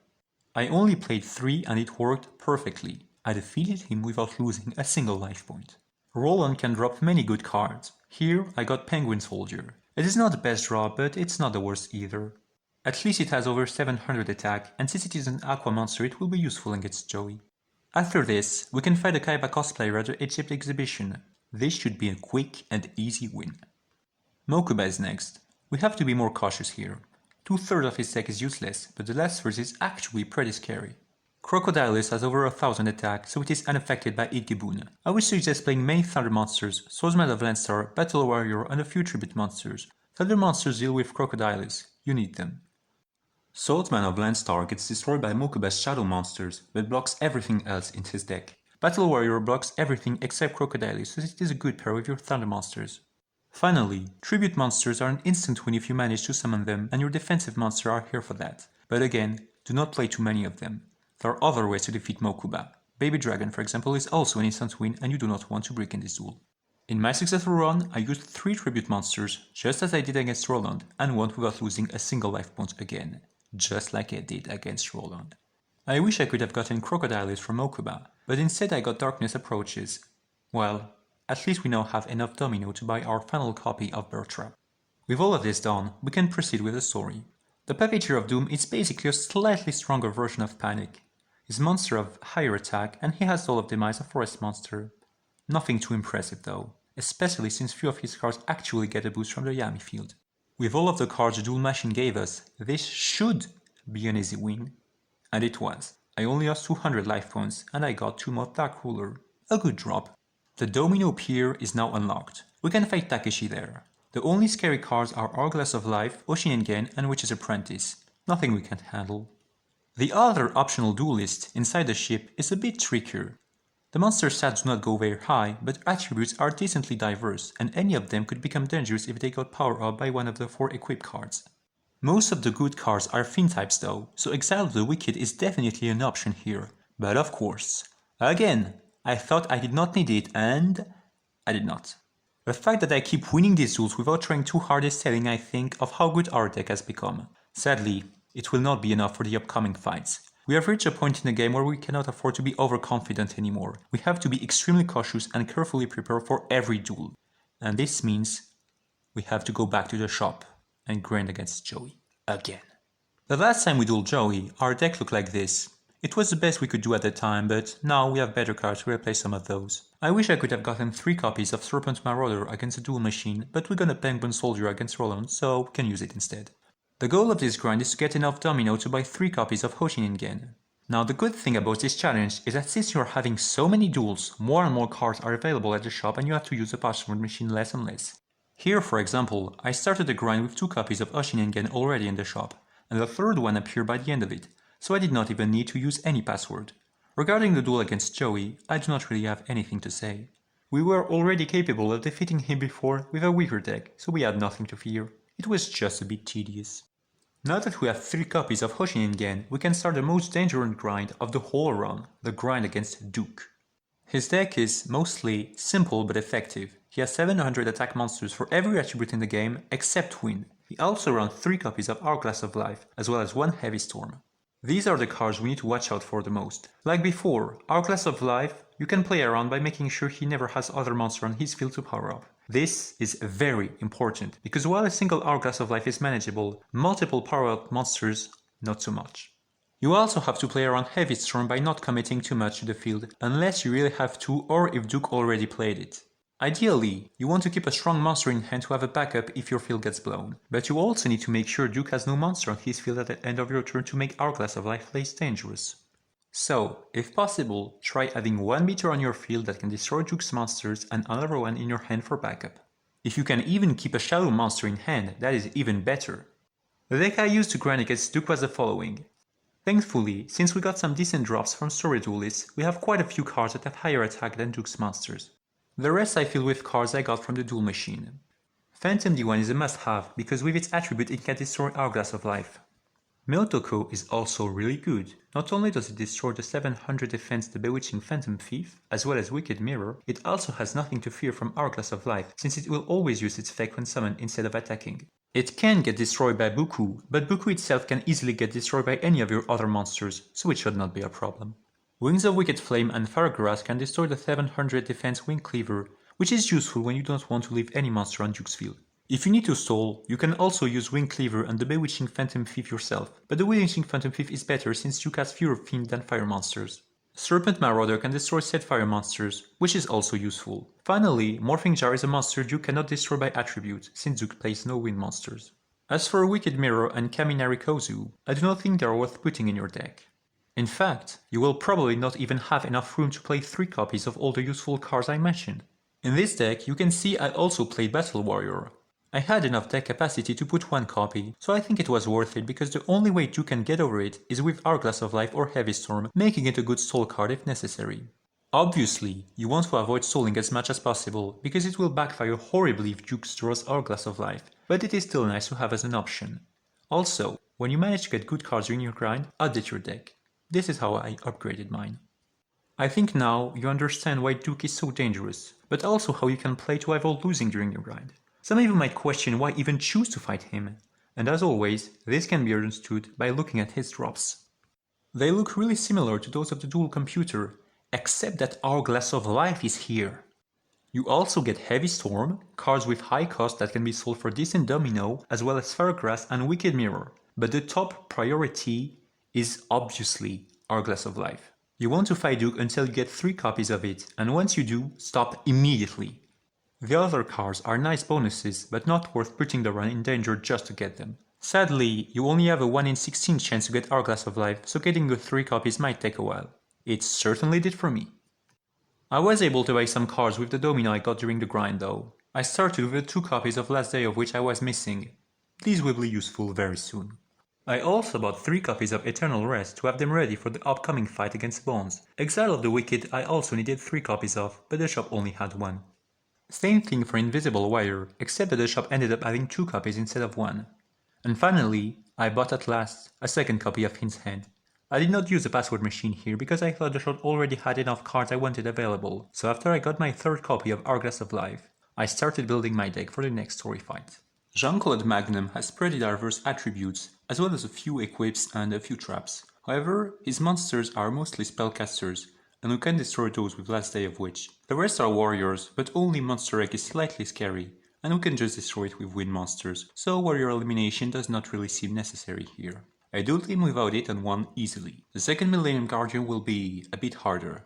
S1: I only played 3 and it worked perfectly. I defeated him without losing a single life point. Roland can drop many good cards. Here I got Penguin Soldier. It is not the best draw, but it's not the worst either. At least it has over 700 attack, and since it is an aqua monster it will be useful against Joey. After this, we can fight a Kaiba cosplayer at the Egypt exhibition. This should be a quick and easy win. Mokuba is next. We have to be more cautious here. 2/3 of his deck is useless, but the last third is actually pretty scary. Crocodilus has over 1000 attack, so it is unaffected by Igiboon. I would suggest playing many Thunder monsters, Swordsman of Landstar, Battle Warrior and a few Tribute monsters. Thunder monsters deal with Crocodilus, you need them. Swordsman of Landstar gets destroyed by Mokuba's Shadow monsters, but blocks everything else in his deck. Battle Warrior blocks everything except Crocodilus, so it is a good pair with your Thunder monsters. Finally, Tribute monsters are an instant win if you manage to summon them, and your defensive monsters are here for that. But again, do not play too many of them. There are other ways to defeat Mokuba. Baby Dragon, for example, is also an instant win and you do not want to break in this duel. In my successful run, I used 3 Tribute monsters, just as I did against Roland, and won without losing a single life point again, just like I did against Roland. I wish I could have gotten Crocodilus from Mokuba, but instead I got Darkness Approaches. Well, at least we now have enough domino to buy our final copy of Bird Trap. With all of this done, we can proceed with the story. The Puppeteer of Doom is basically a slightly stronger version of Panic. He's a monster of higher attack and he has all of them as a forest monster. Nothing too impressive though, especially since few of his cards actually get a boost from the Yami field. With all of the cards the duel machine gave us, this should be an easy win. And it was. I only lost 200 life points and I got 2 more Dark Ruler. A good drop. The Domino Pier is now unlocked. We can fight Takeshi there. The only scary cards are Hourglass of Life, Oshingen and Witch's Apprentice. Nothing we can't handle. The other optional duelist inside the ship is a bit trickier. The monster stats do not go very high, but attributes are decently diverse, and any of them could become dangerous if they got powered up by one of the 4 equipped cards. Most of the good cards are Fiend types though, so Exile of the Wicked is definitely an option here. But of course, again, I thought I did not need it and I did not. The fact that I keep winning these duels without trying too hard is telling, I think, of how good our deck has become. Sadly, it will not be enough for the upcoming fights. We have reached a point in the game where we cannot afford to be overconfident anymore. We have to be extremely cautious and carefully prepare for every duel. And this means we have to go back to the shop and grind against Joey again. The last time we dueled Joey, our deck looked like this. It was the best we could do at the time, but now we have better cards to replace some of those. I wish I could have gotten 3 copies of Serpent Marauder against the duel machine, but we got a Penguin Soldier against Roland, so we can use it instead. The goal of this grind is to get enough domino to buy 3 copies of Hoshinin. Now the good thing about this challenge is that since you are having so many duels, more and more cards are available at the shop and you have to use the password machine less and less. Here, for example, I started the grind with 2 copies of Hoshinin already in the shop, and the third one appeared by the end of it, so I did not even need to use any password. Regarding the duel against Joey, I do not really have anything to say. We were already capable of defeating him before with a weaker deck, so we had nothing to fear. It was just a bit tedious. Now that we have 3 copies of Hoshinin, we can start the most dangerous grind of the whole run, the grind against Duke. His deck is mostly simple but effective. He has 700 attack monsters for every attribute in the game except Wind. He also runs 3 copies of Hourglass of Life, as well as 1 Heavy Storm. These are the cards we need to watch out for the most. Like before, Hourglass of Life, you can play around by making sure he never has other monsters on his field to power up. This is very important, because while a single Hourglass of Life is manageable, multiple power-up monsters, not so much. You also have to play around Heavy Storm by not committing too much to the field, unless you really have to or if Duke already played it. Ideally, you want to keep a strong monster in hand to have a backup if your field gets blown, but you also need to make sure Duke has no monster on his field at the end of your turn to make Hourglass of Life less dangerous. So, if possible, try having 1 meter on your field that can destroy Duke's monsters and another one in your hand for backup. If you can even keep a shadow monster in hand, that is even better. The deck I used to grind against Duke was the following. Thankfully, since we got some decent drops from story duelists, we have quite a few cards that have higher attack than Duke's monsters. The rest I fill with cards I got from the duel machine. Phantom D1 is a must-have because with its attribute it can destroy Hourglass of Life. Miltoko is also really good. Not only does it destroy the 700 defense the Bewitching Phantom Thief, as well as Wicked Mirror, it also has nothing to fear from Hourglass of Life, since it will always use its effect when summoned instead of attacking. It can get destroyed by Buku, but Buku itself can easily get destroyed by any of your other monsters, so it should not be a problem. Wings of Wicked Flame and Firegrass can destroy the 700 defense Wing Cleaver, which is useful when you don't want to leave any monster on Duke's field. If you need to stall, you can also use Wing Cleaver and the Bewitching Phantom Thief yourself, but the Bewitching Phantom Thief is better since Duke has fewer Fiend than Fire monsters. Serpent Marauder can destroy said Fire monsters, which is also useful. Finally, Morphing Jar is a monster Duke cannot destroy by attribute, since Duke plays no Wind monsters. As for Wicked Mirror and Kaminari Kozu, I do not think they are worth putting in your deck. In fact, you will probably not even have enough room to play 3 copies of all the useful cards I mentioned. In this deck, you can see I also played Battle Warrior. I had enough deck capacity to put 1 copy, so I think it was worth it because the only way you can get over it is with Hourglass of Life or Heavy Storm, making it a good stall card if necessary. Obviously, you want to avoid stalling as much as possible, because it will backfire horribly if Duke draws Hourglass of Life, but it is still nice to have as an option. Also, when you manage to get good cards during your grind, update your deck. This is how I upgraded mine. I think now you understand why Duke is so dangerous, but also how you can play to avoid losing during your grind. Some of you might question why even choose to fight him, and as always, this can be understood by looking at his drops. They look really similar to those of the dual computer, except that Hourglass of Life is here. You also get Heavy Storm, cards with high cost that can be sold for decent domino, as well as Firegrass and Wicked Mirror, but the top priority is obviously Hourglass of Life. You want to fight Duke until you get 3 copies of it, and once you do, stop immediately. The other cards are nice bonuses, but not worth putting the run in danger just to get them. Sadly, you only have a 1 in 16 chance to get Hourglass of Life, so getting the 3 copies might take a while. It certainly did for me. I was able to buy some cards with the domino I got during the grind though. I started with the 2 copies of Last Day of which I was missing. These will be useful very soon. I also bought 3 copies of Eternal Rest to have them ready for the upcoming fight against Bones. Exile of the Wicked I also needed 3 copies of, but the shop only had 1. Same thing for Invisible Wire, except that the shop ended up having 2 copies instead of 1. And finally, I bought at last a 2nd copy of Hint's Hand. I did not use the password machine here because I thought the shop already had enough cards I wanted available, so after I got my 3rd copy of Hourglass of Life, I started building my deck for the next story fight. Jean-Claude Magnum has pretty diverse attributes, as well as a few equips and a few traps. However, his monsters are mostly spellcasters, and we can destroy those with Last Day of Witch. The rest are warriors, but only Monster Egg is slightly scary, and we can just destroy it with wind monsters, so warrior elimination does not really seem necessary here. I dueled him without it and won easily. The second Millennium Guardian will be a bit harder.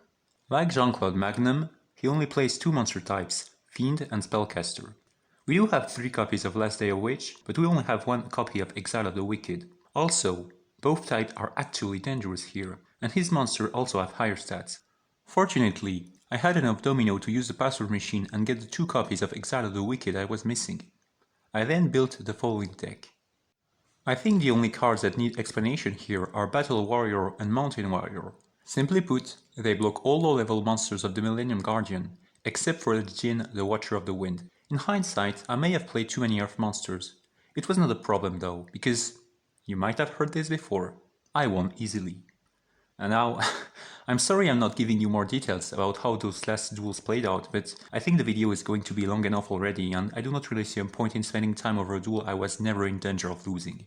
S1: Like Jean-Claude Magnum, he only plays 2 monster types, Fiend and Spellcaster. We do have 3 copies of Last Day of Witch, but we only have 1 copy of Exile of the Wicked. Also, both types are actually dangerous here, and his monsters also have higher stats. Fortunately, I had enough domino to use the password machine and get the 2 copies of Exile of the Wicked I was missing. I then built the following deck. I think the only cards that need explanation here are Battle Warrior and Mountain Warrior. Simply put, they block all low-level monsters of the Millennium Guardian, except for the Jin, the Watcher of the Wind. In hindsight, I may have played too many Earth monsters. It was not a problem though, because you might have heard this before, I won easily. And now, I'm sorry I'm not giving you more details about how those last duels played out, but I think the video is going to be long enough already, and I do not really see a point in spending time over a duel I was never in danger of losing.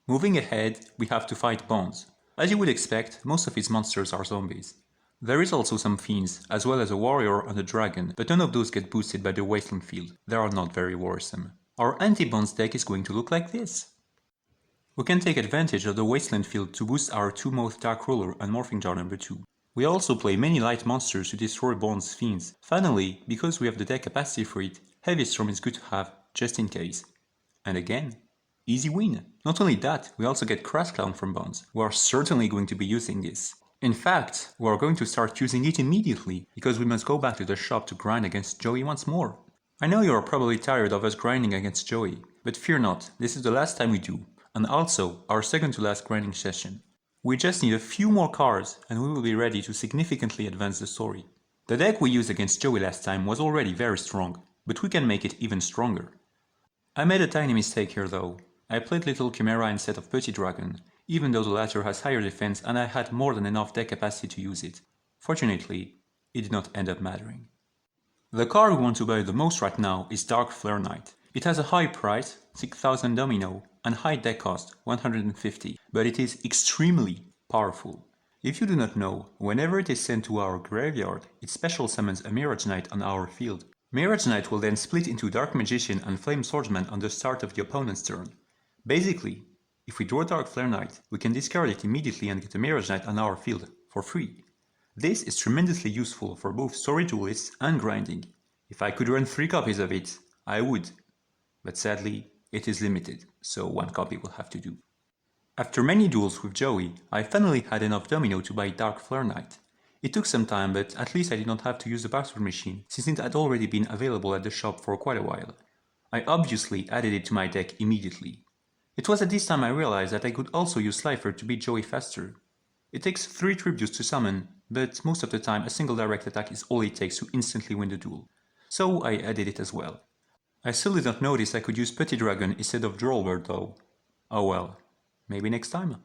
S1: Moving ahead, we have to fight Bones. As you would expect, most of his monsters are zombies. There is also some fiends, as well as a warrior and a dragon, but none of those get boosted by the Wasteland field. They are not very worrisome. Our anti-Bones deck is going to look like this. We can take advantage of the Wasteland field to boost our 2-mouth Dark Ruler and Morphing Jar number 2. We also play many light monsters to destroy Bones' fiends. Finally, because we have the deck capacity for it, Heavy Storm is good to have, just in case. And again, easy win! Not only that, we also get Crash Clown from Bones. We are certainly going to be using this. In fact, we are going to start using it immediately, because we must go back to the shop to grind against Joey once more. I know you are probably tired of us grinding against Joey, but fear not, this is the last time we do. And also, our second to last grinding session. We just need a few more cards and we will be ready to significantly advance the story. The deck we used against Joey last time was already very strong, but we can make it even stronger. I made a tiny mistake here though. I played Little Chimera instead of Petit Dragon, even though the latter has higher defense and I had more than enough deck capacity to use it. Fortunately, it did not end up mattering. The card we want to buy the most right now is Dark Flare Knight. It has a high price, 6000 domino, and high deck cost, 150, but it is extremely powerful. If you do not know, whenever it is sent to our graveyard, it special summons a Mirage Knight on our field. Mirage Knight will then split into Dark Magician and Flame Swordsman on the start of the opponent's turn. Basically, if we draw Dark Flare Knight, we can discard it immediately and get a Mirage Knight on our field, for free. This is tremendously useful for both story duelists and grinding. If I could run 3 copies of it, I would. But sadly, it is limited, so 1 copy will have to do. After many duels with Joey, I finally had enough domino to buy Dark Flare Knight. It took some time, but at least I did not have to use the password machine, since it had already been available at the shop for quite a while. I obviously added it to my deck immediately. It was at this time I realized that I could also use Slifer to beat Joey faster. It takes 3 tributes to summon, but most of the time a single direct attack is all it takes to instantly win the duel. So I added it as well. I still did not notice I could use Petit Dragon instead of Drollbird though. Oh well, maybe next time.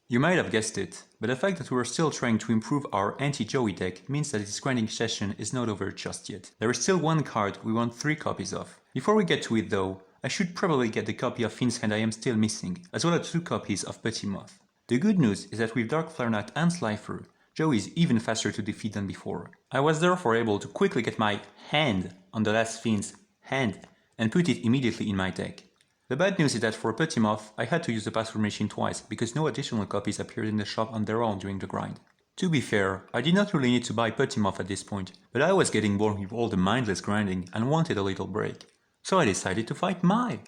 S1: You might have guessed it, but the fact that we are still trying to improve our anti-Joey deck means that this grinding session is not over just yet. There is still 1 card we want 3 copies of. Before we get to it though, I should probably get the copy of Fiend's Hand I am still missing, as well as 2 copies of Petit Moth. The good news is that with Dark Flare Knight and Slifer, Joey is even faster to defeat than before. I was therefore able to quickly get my hand on the last Fiend's hand and put it immediately in my deck. The bad news is that for Petit Moth, I had to use the password machine twice because no additional copies appeared in the shop on their own during the grind. To be fair, I did not really need to buy Petit Moth at this point, but I was getting bored with all the mindless grinding and wanted a little break. So I decided to fight Mai.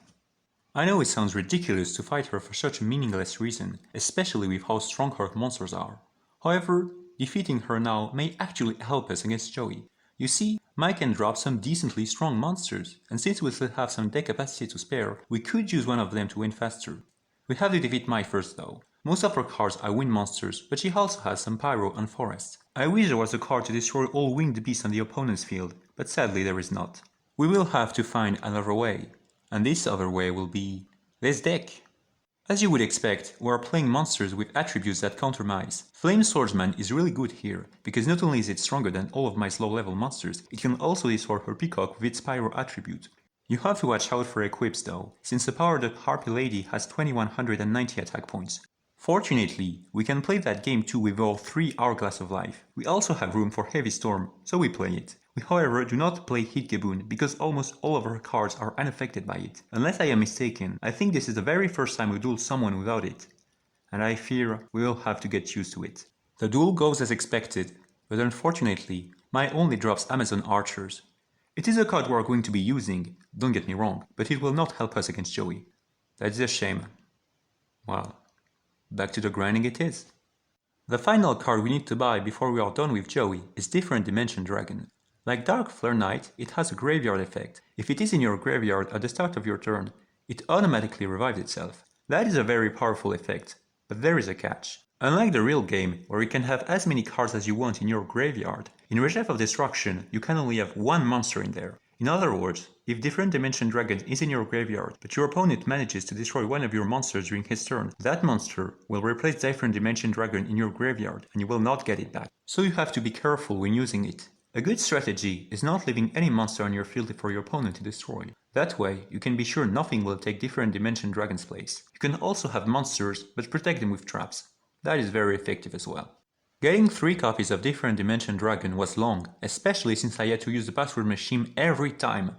S1: I know it sounds ridiculous to fight her for such a meaningless reason, especially with how strong her monsters are. However, defeating her now may actually help us against Joey. You see, Mai can drop some decently strong monsters, and since we still have some deck capacity to spare, we could use one of them to win faster. We have to defeat Mai first though. Most of her cards are wind monsters, but she also has some pyro and forest. I wish there was a card to destroy all winged beasts on the opponent's field, but sadly there is not. We will have to find another way, and this other way will be this deck. As you would expect, we are playing monsters with attributes that counter Mai's. Flame Swordsman is really good here, because not only is it stronger than all of Mai's low level monsters, it can also destroy her peacock with its pyro attribute. You have to watch out for equips though, since the powered up Harpy Lady has 2190 attack points. Fortunately, we can play that game too with all 3 Hourglass of Life. We also have room for Heavy Storm, so we play it. We however do not play Hit-Gaboon because almost all of our cards are unaffected by it. Unless I am mistaken, I think this is the very first time we duel someone without it. And I fear we will have to get used to it. The duel goes as expected, but unfortunately, my only drops Amazon Archers. It is a card we are going to be using, don't get me wrong, but it will not help us against Joey. That is a shame. Well, back to the grinding it is. The final card we need to buy before we are done with Joey is Different Dimension Dragon. Like Dark Flare Knight, it has a graveyard effect. If it is in your graveyard at the start of your turn, it automatically revives itself. That is a very powerful effect, but there is a catch. Unlike the real game, where you can have as many cards as you want in your graveyard, in Reshef of Destruction you can only have one monster in there. In other words, if Different Dimension Dragon is in your graveyard, but your opponent manages to destroy one of your monsters during his turn, that monster will replace Different Dimension Dragon in your graveyard, and you will not get it back. So you have to be careful when using it. A good strategy is not leaving any monster on your field for your opponent to destroy. That way, you can be sure nothing will take Different Dimension Dragon's place. You can also have monsters, but protect them with traps. That is very effective as well. Getting 3 copies of Different Dimension Dragon was long, especially since I had to use the password machine every time.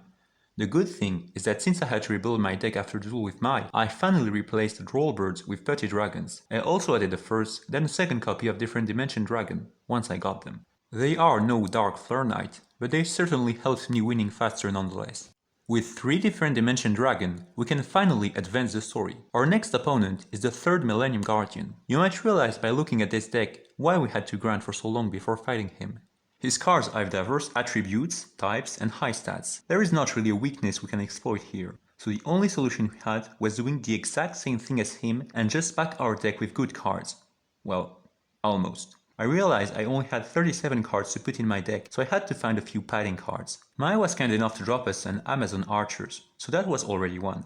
S1: The good thing is that since I had to rebuild my deck after the duel with Mai, I finally replaced the Drollbirds with Putty Dragons. I also added the first, then a second copy of Different Dimension Dragon, once I got them. They are no Dark Flare Knight, but they certainly helped me winning faster nonetheless. With 3 Different Dimension Dragon, we can finally advance the story. Our next opponent is the 3rd Millennium Guardian. You might realize by looking at this deck why we had to grind for so long before fighting him. His cards have diverse attributes, types and high stats. There is not really a weakness we can exploit here, so the only solution we had was doing the exact same thing as him and just pack our deck with good cards. Well, almost. I realized I only had 37 cards to put in my deck, so I had to find a few padding cards. Mai was kind enough to drop us an Amazon Archers, so that was already one.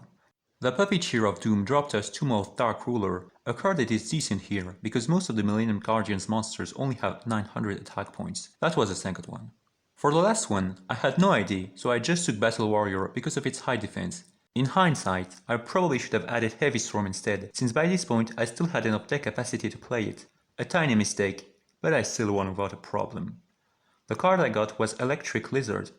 S1: The Puppeteer of Doom dropped us Tumult Dark Ruler, a card that is decent here, because most of the Millennium Guardians monsters only have 900 attack points. That was the second one. For the last one, I had no idea, so I just took Battle Warrior because of its high defense. In hindsight, I probably should have added Heavy Storm instead, since by this point I still had enough deck capacity to play it. A tiny mistake, but I still won without a problem. The card I got was Electric Lizard.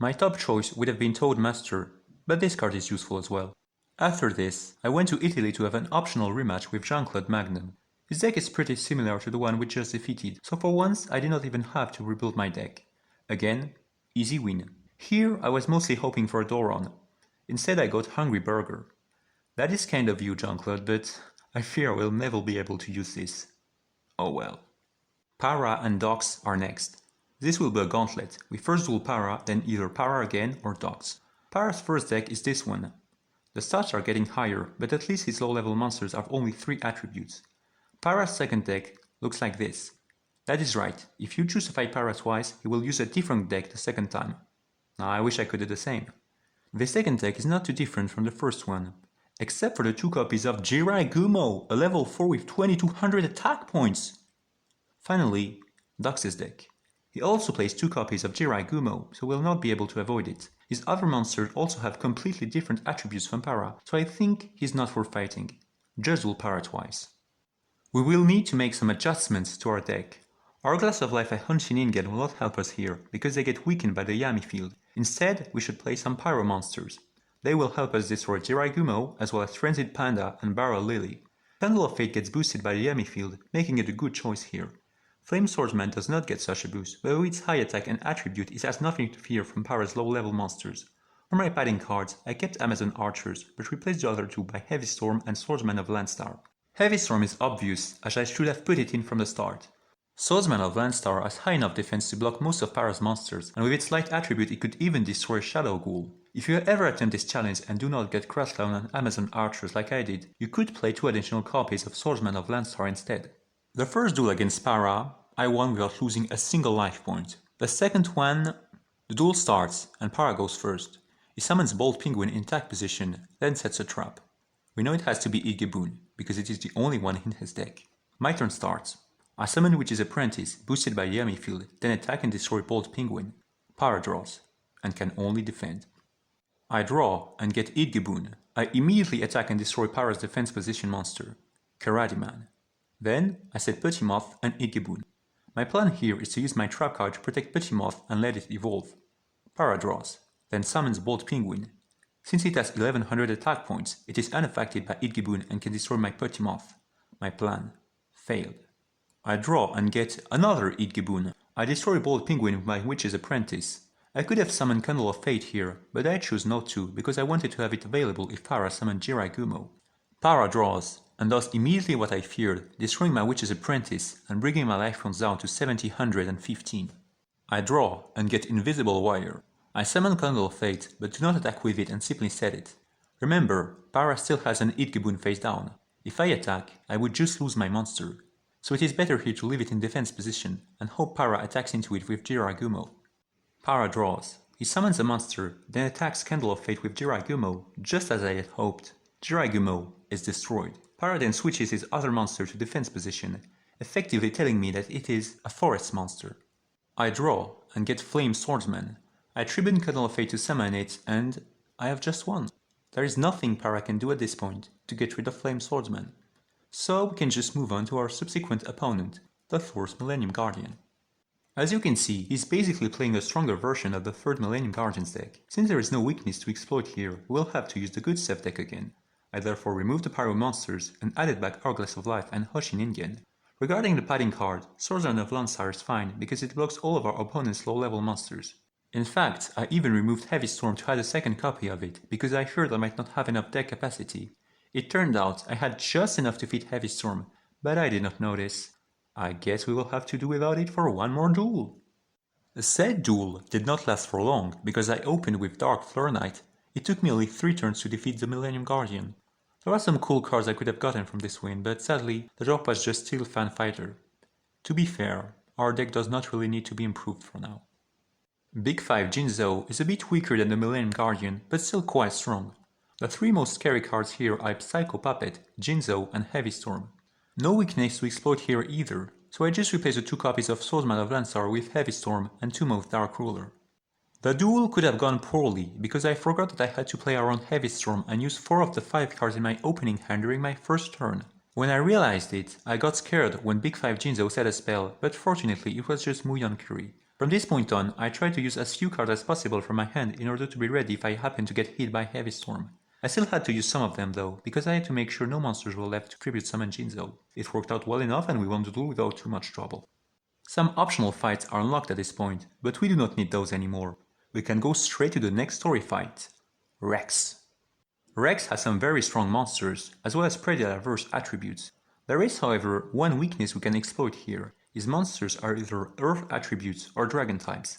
S1: My top choice would have been Toadmaster, but this card is useful as well. After this, I went to Italy to have an optional rematch with Jean-Claude Magnum. His deck is pretty similar to the one we just defeated, so for once I did not even have to rebuild my deck. Again, easy win. Here I was mostly hoping for a Doron. Instead I got Hungry Burger. That is kind of you, Jean-Claude, but I fear I will never be able to use this. Oh well. Para and Dox are next. This will be a gauntlet. We first duel Para, then either Para again or Dox. Para's first deck is this one. The stats are getting higher, but at least his low-level monsters have only 3 attributes. Para's second deck looks like this. That is right, if you choose to fight Para twice, he will use a different deck the second time. Now I wish I could do the same. The second deck is not too different from the first one, except for the 2 copies of Jirai Gumo, a level 4 with 2200 attack points. Finally, Dox's deck. He also plays 2 copies of Jirai Gumo, so will not be able to avoid it. His other monsters also have completely different attributes from Para, so I think he's not worth fighting. Just duel Para twice. We will need to make some adjustments to our deck. Hourglass of Life and Honshin Ingen will not help us here, because they get weakened by the Yami field. Instead, we should play some Pyro monsters. They will help us destroy Jirai Gumo, as well as Frenzied Panda and Barrel Lily. Candle of Fate gets boosted by the Yami field, making it a good choice here. Flame Swordsman does not get such a boost, but with its high attack and attribute it has nothing to fear from Para's low level monsters. For my padding cards, I kept Amazon Archers, but replaced the other 2 by Heavy Storm and Swordsman of Landstar. Heavy Storm is obvious, as I should have put it in from the start. Swordsman of Landstar has high enough defense to block most of Para's monsters, and with its light attribute it could even destroy Shadow Ghoul. If you ever attempt this challenge and do not get Crossdown on Amazon Archers like I did, you could play 2 additional copies of Swordsman of Landstar instead. The first duel against Para, I won without losing a single life point. The second one, the duel starts and Para goes first. He summons Bold Penguin in attack position, then sets a trap. We know it has to be Hit-Gaboon, because it is the only one in his deck. My turn starts. I summon Witch's Apprentice, boosted by Yami field, then attack and destroy Bold Penguin. Para draws, and can only defend. I draw and get Hit-Gaboon. I immediately attack and destroy Para's defense position monster, Karadiman. Then I set Petit Moth and Idgeboon. My plan here is to use my trap card to protect Petit Moth and let it evolve. Para draws, then summons Bolt Penguin. Since it has 1100 attack points, it is unaffected by Idgeboon and can destroy my Petit Moth. My plan failed. I draw and get another Idgeboon. I destroy Bolt Penguin with my Witch's Apprentice. I could have summoned Candle of Fate here, but I chose not to because I wanted to have it available if Para summoned Jirai Gumo. Para draws, and does immediately what I feared, destroying my Witch's Apprentice and bringing my life points down to 715. I draw and get Invisible Wire. I summon Candle of Fate, but do not attack with it and simply set it. Remember, Para still has an Idgeboon face down. If I attack, I would just lose my monster. So it is better here to leave it in defense position and hope Para attacks into it with Jirai Gumo. Para draws. He summons a monster, then attacks Candle of Fate with Jirai Gumo, just as I had hoped. Jirai Gumo is destroyed. Para then switches his other monster to defense position, effectively telling me that it is a forest monster. I draw and get Flame Swordsman. I tribute Candle of Fate to summon it and I have just won. There is nothing Para can do at this point to get rid of Flame Swordsman. So we can just move on to our subsequent opponent, the 4th Millennium Guardian. As you can see, he's basically playing a stronger version of the 3rd Millennium Guardian's deck. Since there is no weakness to exploit here, we'll have to use the good stuff deck again. I therefore removed the Pyro monsters and added back Hourglass of Life and Hoshin Ingen. Regarding the padding card, Swordsman of Lansar is fine because it blocks all of our opponent's low-level monsters. In fact, I even removed Heavy Storm to add a second copy of it because I feared I might not have enough deck capacity. It turned out I had just enough to fit Heavy Storm, but I did not notice. I guess we will have to do without it for one more duel. The said duel did not last for long because I opened with Dark Fleur Knight. It took me only 3 turns to defeat the Millennium Guardian. There are some cool cards I could have gotten from this win, but sadly the drop was just Steel Fan Fighter. To be fair, our deck does not really need to be improved for now. Big 5 Jinzo is a bit weaker than the Millennium Guardian, but still quite strong. The 3 most scary cards here are Psycho Puppet, Jinzo and Heavy Storm. No weakness to exploit here either, so I just replaced the 2 copies of Swordsman of Lansar with Heavy Storm and Tomb of Dark Ruler. The duel could have gone poorly, because I forgot that I had to play around Heavy Storm and use 4 of the 5 cards in my opening hand during my first turn. When I realized it, I got scared when Big 5 Jinzo said a spell, but fortunately it was just Muyon Curry. From this point on, I tried to use as few cards as possible from my hand in order to be ready if I happened to get hit by Heavy Storm. I still had to use some of them though, because I had to make sure no monsters were left to tribute summon Jinzo. It worked out well enough and we won the duel without too much trouble. Some optional fights are unlocked at this point, but we do not need those anymore. We can go straight to the next story fight. Rex. Rex has some very strong monsters, as well as pretty diverse attributes. There is however one weakness we can exploit here. His monsters are either Earth attributes or Dragon types.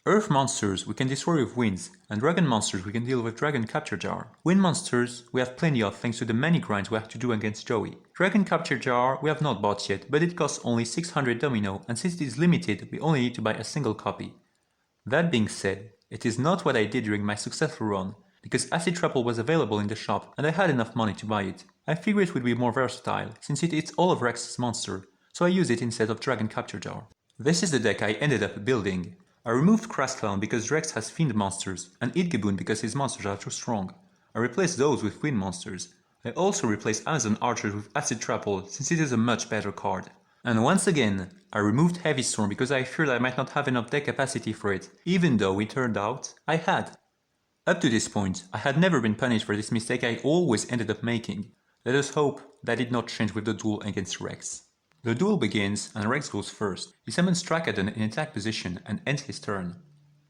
S1: Earth monsters we can destroy with winds, and Dragon monsters we can deal with Dragon Capture Jar. Wind monsters we have plenty of thanks to the many grinds we have to do against Joey. Dragon Capture Jar we have not bought yet, but it costs only 600 domino, and since it is limited we only need to buy a single copy. That being said, it is not what I did during my successful run, because Acid Trapple was available in the shop and I had enough money to buy it. I figured it would be more versatile, since it eats all of Rex's monster, so I used it instead of Dragon Capture Jar. This is the deck I ended up building. I removed Crassclown because Rex has Fiend monsters, and Idgeboon because his monsters are too strong. I replaced those with Wind monsters. I also replaced Amazon Archers with Acid Trapple since it is a much better card. And once again, I removed Heavy Storm because I feared I might not have enough deck capacity for it, even though it turned out I had. Up to this point, I had never been punished for this mistake I always ended up making. Let us hope that did not change with the duel against Rex. The duel begins and Rex goes first. He summons Trachodon in attack position and ends his turn.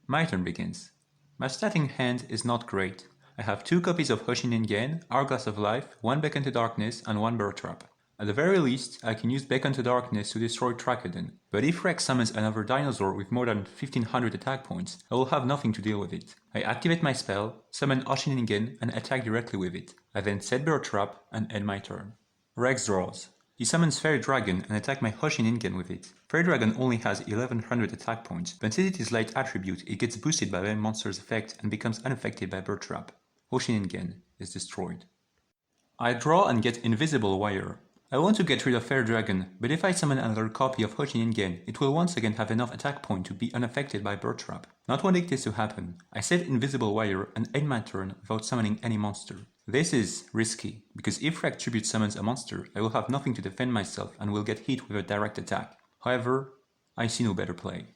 S1: My turn begins. My starting hand is not great. I have 2 copies of Hoshin Ingen, Hourglass of Life, 1 Beacon to Darkness and 1 Bird Trap. At the very least, I can use Beacon to Darkness to destroy Trachodon, but if Rex summons another dinosaur with more than 1500 attack points, I will have nothing to deal with it. I activate my spell, summon Hoshin Ingen and attack directly with it. I then set Bird Trap and end my turn. Rex draws. He summons Fairy Dragon and attack my Hoshin Ingen with it. Fairy Dragon only has 1100 attack points, but since it is light attribute, it gets boosted by one monster's effect and becomes unaffected by Bird Trap. Hoshin Ingen is destroyed. I draw and get Invisible Wire. I want to get rid of Fairy Dragon, but if I summon another copy of Hoshin Ingen, it will once again have enough attack point to be unaffected by Bird Trap. Not wanting this to happen, I set Invisible Wire and end my turn without summoning any monster. This is risky, because if Rex Tribute summons a monster, I will have nothing to defend myself and will get hit with a direct attack. However, I see no better play.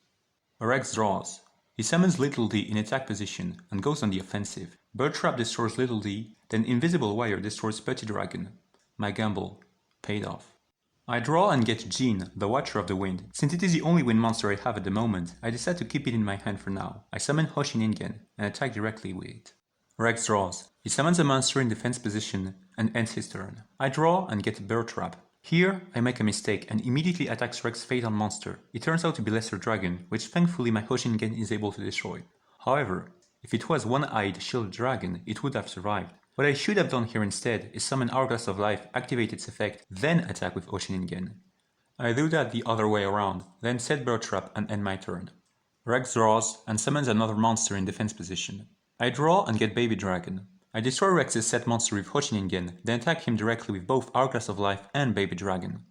S1: Rex draws. He summons Little D in attack position and goes on the offensive. Bird Trap destroys Little D, then Invisible Wire destroys Petty Dragon. My gamble paid off. I draw and get Jean, the Watcher of the Wind. Since it is the only wind monster I have at the moment, I decide to keep it in my hand for now. I summon Hoshin Ingen and attack directly with it. Rex draws. He summons a monster in defense position and ends his turn. I draw and get Bird Trap. Here, I make a mistake and immediately attacks Rex's Phaeton monster. It turns out to be Lesser Dragon, which thankfully my Hoshin Ingen is able to destroy. However, if it was One-Eyed Shield Dragon, it would have survived. What I should have done here instead is summon Hourglass of Life, activate its effect, then attack with Hoshin Ingen. I do that the other way around, then set Bird Trap and end my turn. Rex draws and summons another monster in defense position. I draw and get Baby Dragon. I destroy Rex's set monster with Hoshin Ingen, then attack him directly with both Hourglass of Life and Baby Dragon.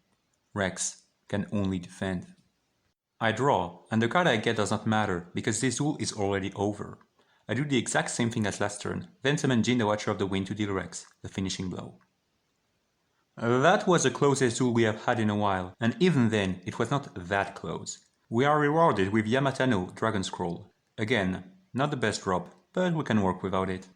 S1: Rex can only defend. I draw, and the card I get does not matter, because this duel is already over. I do the exact same thing as last turn, then summon Jean the Watcher of the Wind to deal Rex the finishing blow. That was the closest duel we have had in a while, and even then it was not that close. We are rewarded with Yamatano Dragon Scroll. Again, not the best drop, but we can work without it.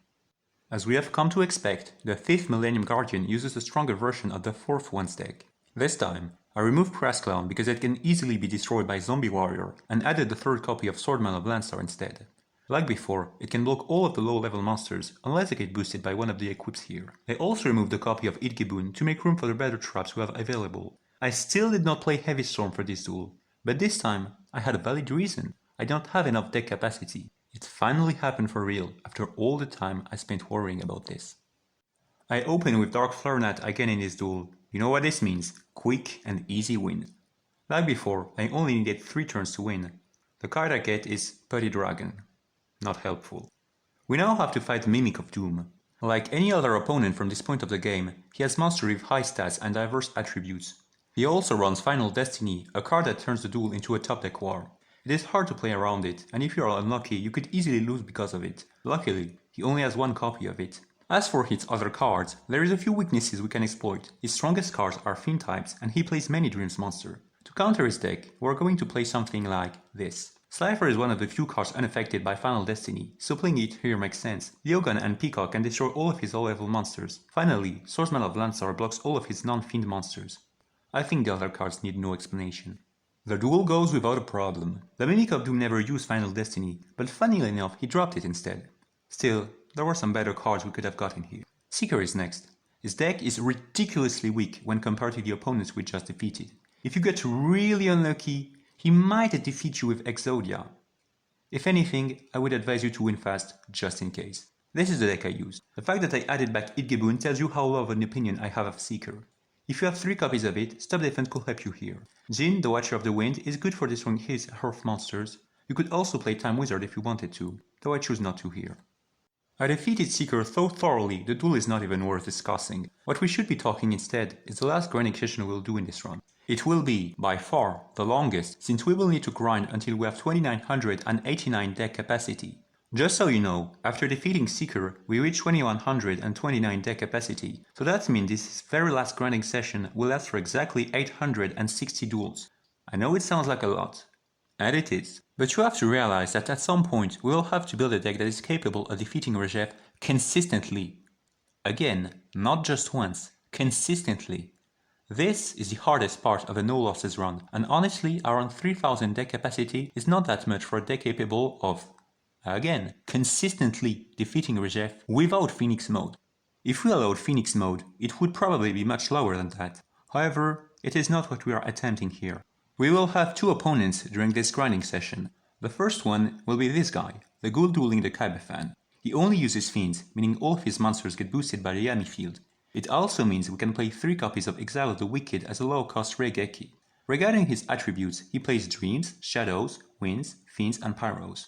S1: As we have come to expect, the 5th Millennium Guardian uses a stronger version of the 4th One's deck. This time, I removed Crass Clown because it can easily be destroyed by Zombie Warrior and added the 3rd copy of Swordman of Landstar instead. Like before, it can block all of the low level monsters unless they get boosted by one of the equips here. I also removed a copy of Idgibun to make room for the better traps we have available. I still did not play Heavy Storm for this duel, but this time I had a valid reason. I don't have enough deck capacity. It finally happened for real after all the time I spent worrying about this. I open with Dark Flurnat again in this duel. You know what this means? Quick and easy win. Like before, I only needed 3 turns to win. The card I get is Petty Dragon. Not helpful. We now have to fight Mimic of Doom. Like any other opponent from this point of the game, he has monsters with high stats and diverse attributes. He also runs Final Destiny, a card that turns the duel into a top deck war. It is hard to play around it, and if you are unlucky, you could easily lose because of it. Luckily, he only has 1 copy of it. As for his other cards, there is a few weaknesses we can exploit. His strongest cards are Fiend types, and he plays many Dreams monster. To counter his deck, we are going to play something like this. Slifer is one of the few cards unaffected by Final Destiny, so playing it here makes sense. Lyogan and Peacock can destroy all of his low-level monsters. Finally, Swordsman of Landstar blocks all of his non-Fiend monsters. I think the other cards need no explanation. The duel goes without a problem. The Mimic of Doom never used Final Destiny, but funnily enough he dropped it instead. Still, there were some better cards we could have gotten here. Seeker is next. His deck is ridiculously weak when compared to the opponents we just defeated. If you get really unlucky, he might defeat you with Exodia. If anything, I would advise you to win fast, just in case. This is the deck I used. The fact that I added back Idgibun tells you how low of an opinion I have of Seeker. If you have 3 copies of it, Stop Defense could help you here. Jin, the Watcher of the Wind, is good for destroying his Earth monsters. You could also play Time Wizard if you wanted to, though I choose not to here. I defeated Seeker so thoroughly the duel is not even worth discussing. What we should be talking instead is the last grinding session we'll do in this run. It will be, by far, the longest, since we will need to grind until we have 2989 deck capacity. Just so you know, after defeating Seeker, we reach 2129 deck capacity, so that means this very last grinding session will last for exactly 860 duels. I know it sounds like a lot, and it is, but you have to realize that at some point we will have to build a deck that is capable of defeating Reshef consistently. Again, not just once, consistently. This is the hardest part of a no losses run, and honestly around 3000 deck capacity is not that much for a deck capable of, again, consistently defeating Reshef without Phoenix mode. If we allowed Phoenix mode, it would probably be much lower than that. However, it is not what we are attempting here. We will have 2 opponents during this grinding session. The first one will be this guy, the Ghoul dueling the Kaibefan. He only uses Fiends, meaning all of his monsters get boosted by the Yami field. It also means we can play 3 copies of Exile of the Wicked as a low-cost Regeki. Regarding his attributes, he plays Dreams, Shadows, Winds, Fiends and Pyros.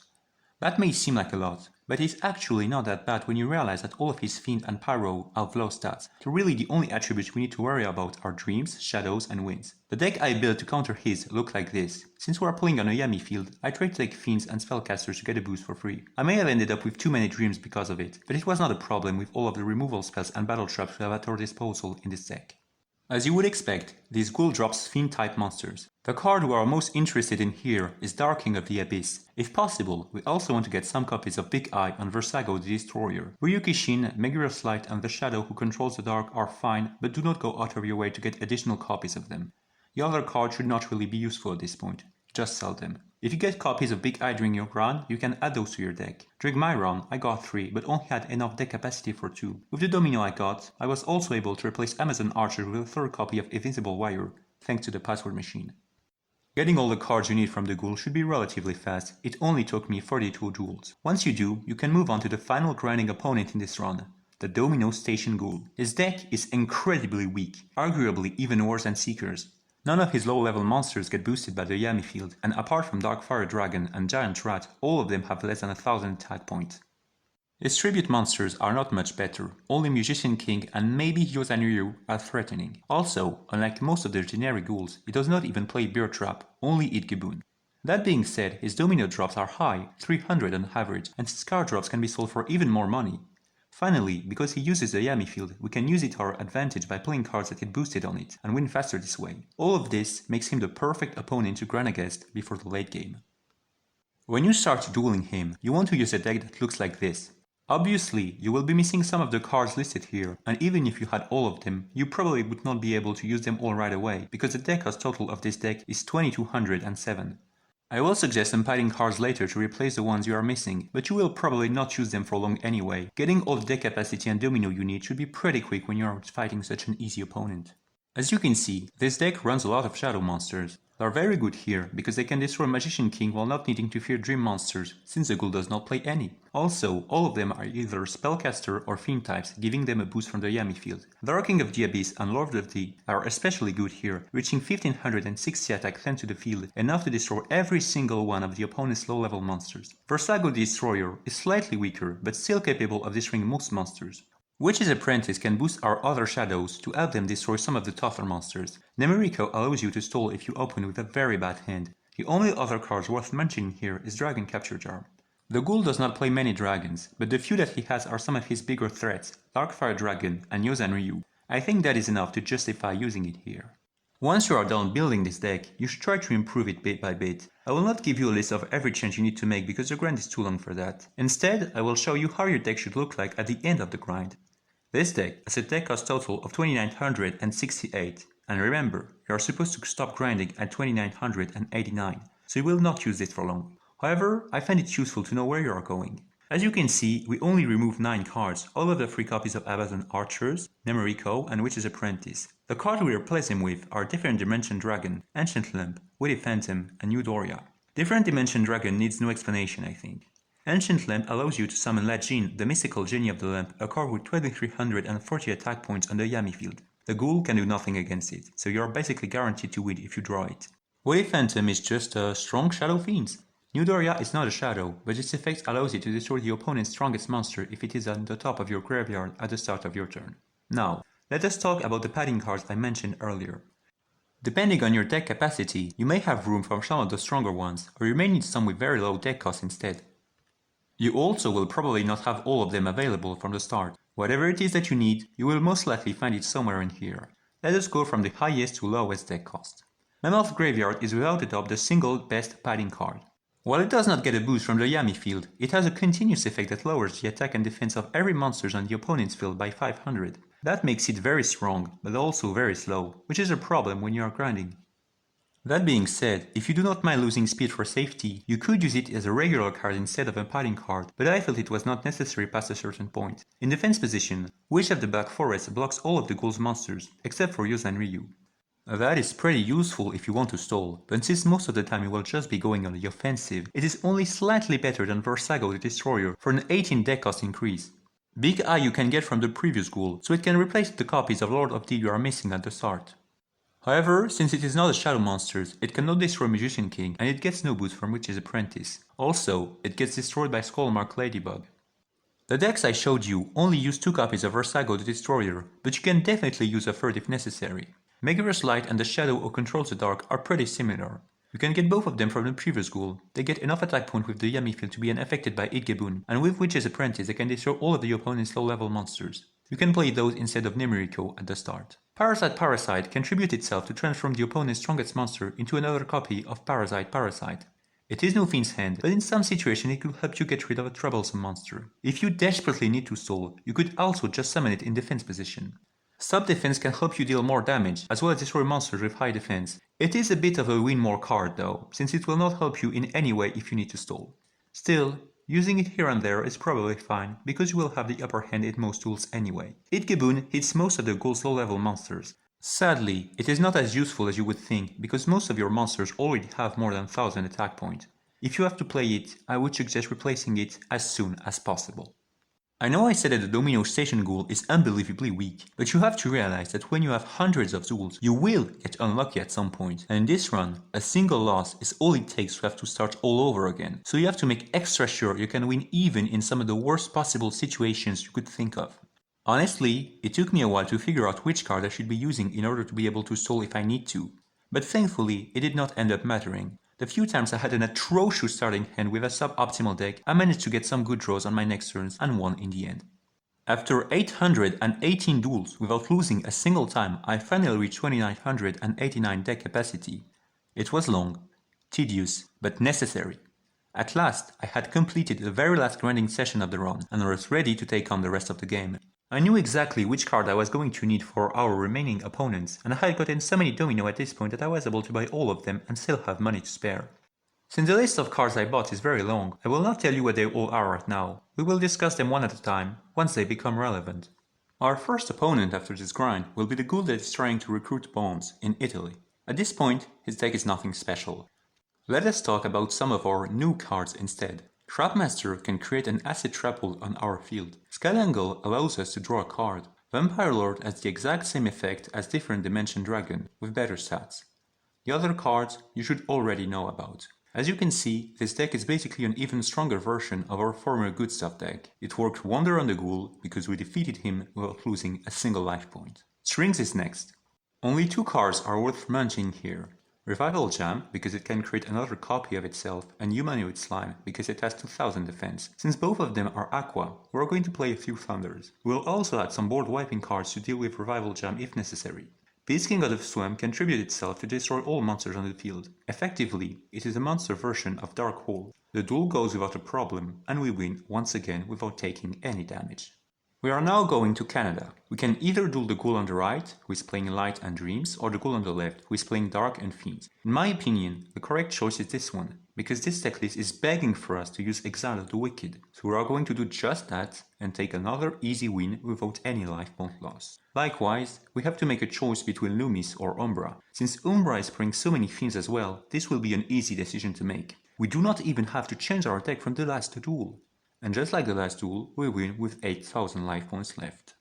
S1: That may seem like a lot, but it's actually not that bad when you realize that all of his Fiend and Pyro have low stats, so really the only attributes we need to worry about are Dreams, Shadows and Winds. The deck I built to counter his look like this. Since we are playing on a Yami field, I tried to take Fiends and Spellcasters to get a boost for free. I may have ended up with too many Dreams because of it, but it was not a problem with all of the removal spells and battle traps we have at our disposal in this deck. As you would expect, this ghoul drops Fiend-type monsters. The card we are most interested in here is Darking of the Abyss. If possible, we also want to get some copies of Big Eye and Versago the Destroyer. Ryukishin, Megurus Light and the Shadow who controls the dark are fine, but do not go out of your way to get additional copies of them. The other cards should not really be useful at this point. Just sell them. If you get copies of Big Eye during your run, you can add those to your deck. During my run, I got 3, but only had enough deck capacity for 2. With the domino I got, I was also able to replace Amazon Archer with a third copy of Invincible Wire, thanks to the password machine. Getting all the cards you need from the ghoul should be relatively fast, it only took me 42 duels. Once you do, you can move on to the final grinding opponent in this run, the Domino Station Ghoul. His deck is incredibly weak, arguably even worse than Seekers. None of his low-level monsters get boosted by the Yami field, and apart from Darkfire Dragon and Giant Rat, all of them have less than 1000 attack points. His tribute monsters are not much better, only Musician King and maybe Hyozan Ryu are threatening. Also, unlike most of the generic ghouls, he does not even play Bear Trap, only Eat Gaboon. That being said, his domino drops are high, 300 on average, and his card drops can be sold for even more money. Finally, because he uses the Yami field, we can use it to our advantage by playing cards that get boosted on it, and win faster this way. All of this makes him the perfect opponent to grind against before the late game. When you start dueling him, you want to use a deck that looks like this. Obviously, you will be missing some of the cards listed here, and even if you had all of them, you probably would not be able to use them all right away, because the deck cost total of this deck is 2207. I will suggest unpacking cards later to replace the ones you are missing, but you will probably not use them for long anyway. Getting all the deck capacity and domino you need should be pretty quick when you are fighting such an easy opponent. As you can see, this deck runs a lot of shadow monsters. They are very good here, because they can destroy Magician King while not needing to fear Dream monsters, since the ghoul does not play any. Also, all of them are either Spellcaster or Fiend types, giving them a boost from the Yami field. Darking of the Abyss and Lord of the are especially good here, reaching 1560 attack thanks to the field, enough to destroy every single one of the opponent's low-level monsters. Versago the Destroyer is slightly weaker, but still capable of destroying most monsters. Witch's Apprentice can boost our other shadows to help them destroy some of the tougher monsters. Nemerico allows you to stall if you open with a very bad hand. The only other cards worth mentioning here is Dragon Capture Jar. The ghoul does not play many dragons, but the few that he has are some of his bigger threats, Darkfire Dragon and Hyozan Ryu. I think that is enough to justify using it here. Once you are done building this deck, you should try to improve it bit by bit. I will not give you a list of every change you need to make because the grind is too long for that. Instead, I will show you how your deck should look like at the end of the grind. This deck has a deck cost total of 2968, and remember, you are supposed to stop grinding at 2989, so you will not use this for long. However, I find it useful to know where you are going. As you can see, we only removed 9 cards, all of the 3 copies of Amazon Archers, Nemerico and Witch's Apprentice. The cards we replace him with are Different Dimension Dragon, Ancient Lamp, Witty Phantom and Eudoria. Different Dimension Dragon needs no explanation, I think. Ancient Lamp allows you to summon Lajin, the mystical genie of the lamp, a card with 2340 attack points on the Yami field. The ghoul can do nothing against it, so you are basically guaranteed to win if you draw it. Witty Phantom is just a strong shadow fiend. Eudoria is not a shadow, but its effect allows it to destroy the opponent's strongest monster if it is on the top of your graveyard at the start of your turn. Now, let us talk about the padding cards I mentioned earlier. Depending on your deck capacity, you may have room for some of the stronger ones, or you may need some with very low deck cost instead. You also will probably not have all of them available from the start. Whatever it is that you need, you will most likely find it somewhere in here. Let us go from the highest to lowest deck cost. Mammoth Graveyard is without a doubt the single best padding card. While it does not get a boost from the Yami field, it has a continuous effect that lowers the attack and defense of every monster on the opponent's field by 500. That makes it very strong, but also very slow, which is a problem when you are grinding. That being said, if you do not mind losing speed for safety, you could use it as a regular card instead of a padding card, but I felt it was not necessary past a certain point. In defense position, Witch of the Black Forest blocks all of the ghoul's monsters, except for Hyozan Ryu. That is pretty useful if you want to stall, but since most of the time you will just be going on the offensive, it is only slightly better than Versago the Destroyer for an 18 deck cost increase. Big Eye you can get from the previous ghoul, so it can replace the copies of Lord of the you are missing at the start. However, since it is not a Shadow monster, it cannot destroy Magician King and it gets no boost from Witch's Apprentice. Also, it gets destroyed by Skullmark Ladybug. The decks I showed you only use 2 copies of Versago the Destroyer, but you can definitely use a third if necessary. Megaverse Light and the Shadow who controls the Dark are pretty similar. You can get both of them from the previous ghoul. They get enough attack point with the Yami field to be unaffected by Idgebun, and with Witch's Apprentice they can destroy all of the opponent's low level monsters. You can play those instead of Nemiriko at the start. Parasite can tribute itself to transform the opponent's strongest monster into another copy of Parasite. It is no Fiend's Hand, but in some situations it could help you get rid of a troublesome monster. If you desperately need to stall, you could also just summon it in defense position. Sub-defense can help you deal more damage, as well as destroy monsters with high defense. It is a bit of a win more card though, since it will not help you in any way if you need to stall. Still, using it here and there is probably fine, because you will have the upper hand in most duels anyway. Idgebun hits most of the ghoul's low level monsters. Sadly, it is not as useful as you would think, because most of your monsters already have more than 1000 attack point. If you have to play it, I would suggest replacing it as soon as possible. I know I said that the Domino Station Ghoul is unbelievably weak, but you have to realize that when you have hundreds of duels, you will get unlucky at some point, and in this run, a single loss is all it takes to have to start all over again, so you have to make extra sure you can win even in some of the worst possible situations you could think of. Honestly, it took me a while to figure out which card I should be using in order to be able to stall if I need to, but thankfully it did not end up mattering. The few times I had an atrocious starting hand with a sub-optimal deck, I managed to get some good draws on my next turns and won in the end. After 818 duels without losing a single time, I finally reached 2989 deck capacity. It was long, tedious, but necessary. At last, I had completed the very last grinding session of the run and was ready to take on the rest of the game. I knew exactly which card I was going to need for our remaining opponents, and I had gotten so many domino at this point that I was able to buy all of them and still have money to spare. Since the list of cards I bought is very long, I will not tell you what they all are right now. We will discuss them one at a time, once they become relevant. Our first opponent after this grind will be the ghoul that is trying to recruit bombs in Italy. At this point, his deck is nothing special. Let us talk about some of our new cards instead. Trapmaster can create an acid trap on our field. Skylangle allows us to draw a card. Vampire Lord has the exact same effect as Different Dimension Dragon, with better stats. The other cards you should already know about. As you can see, this deck is basically an even stronger version of our former Good Stuff deck. It worked wonder on the ghoul because we defeated him without losing a single life point. Strings is next. Only 2 cards are worth mentioning here. Revival Jam, because it can create another copy of itself, and Humanoid Slime, because it has 2000 defense. Since both of them are Aqua, we are going to play a few Thunders. We will also add some board wiping cards to deal with Revival Jam if necessary. Beast King God of Swim can tribute itself to destroy all monsters on the field. Effectively, it is a monster version of Dark Hole. The duel goes without a problem, and we win once again without taking any damage. We are now going to Canada. We can either duel the ghoul on the right, who is playing Light and Dreams, or the ghoul on the left, who is playing Dark and Fiends. In my opinion, the correct choice is this one, because this decklist is begging for us to use Exile of the Wicked. So we are going to do just that, and take another easy win without any life point loss. Likewise, we have to make a choice between Loomis or Umbra. Since Umbra is playing so many Fiends as well, this will be an easy decision to make. We do not even have to change our deck from the last duel. And just like the last duel, we win with 8000 life points left.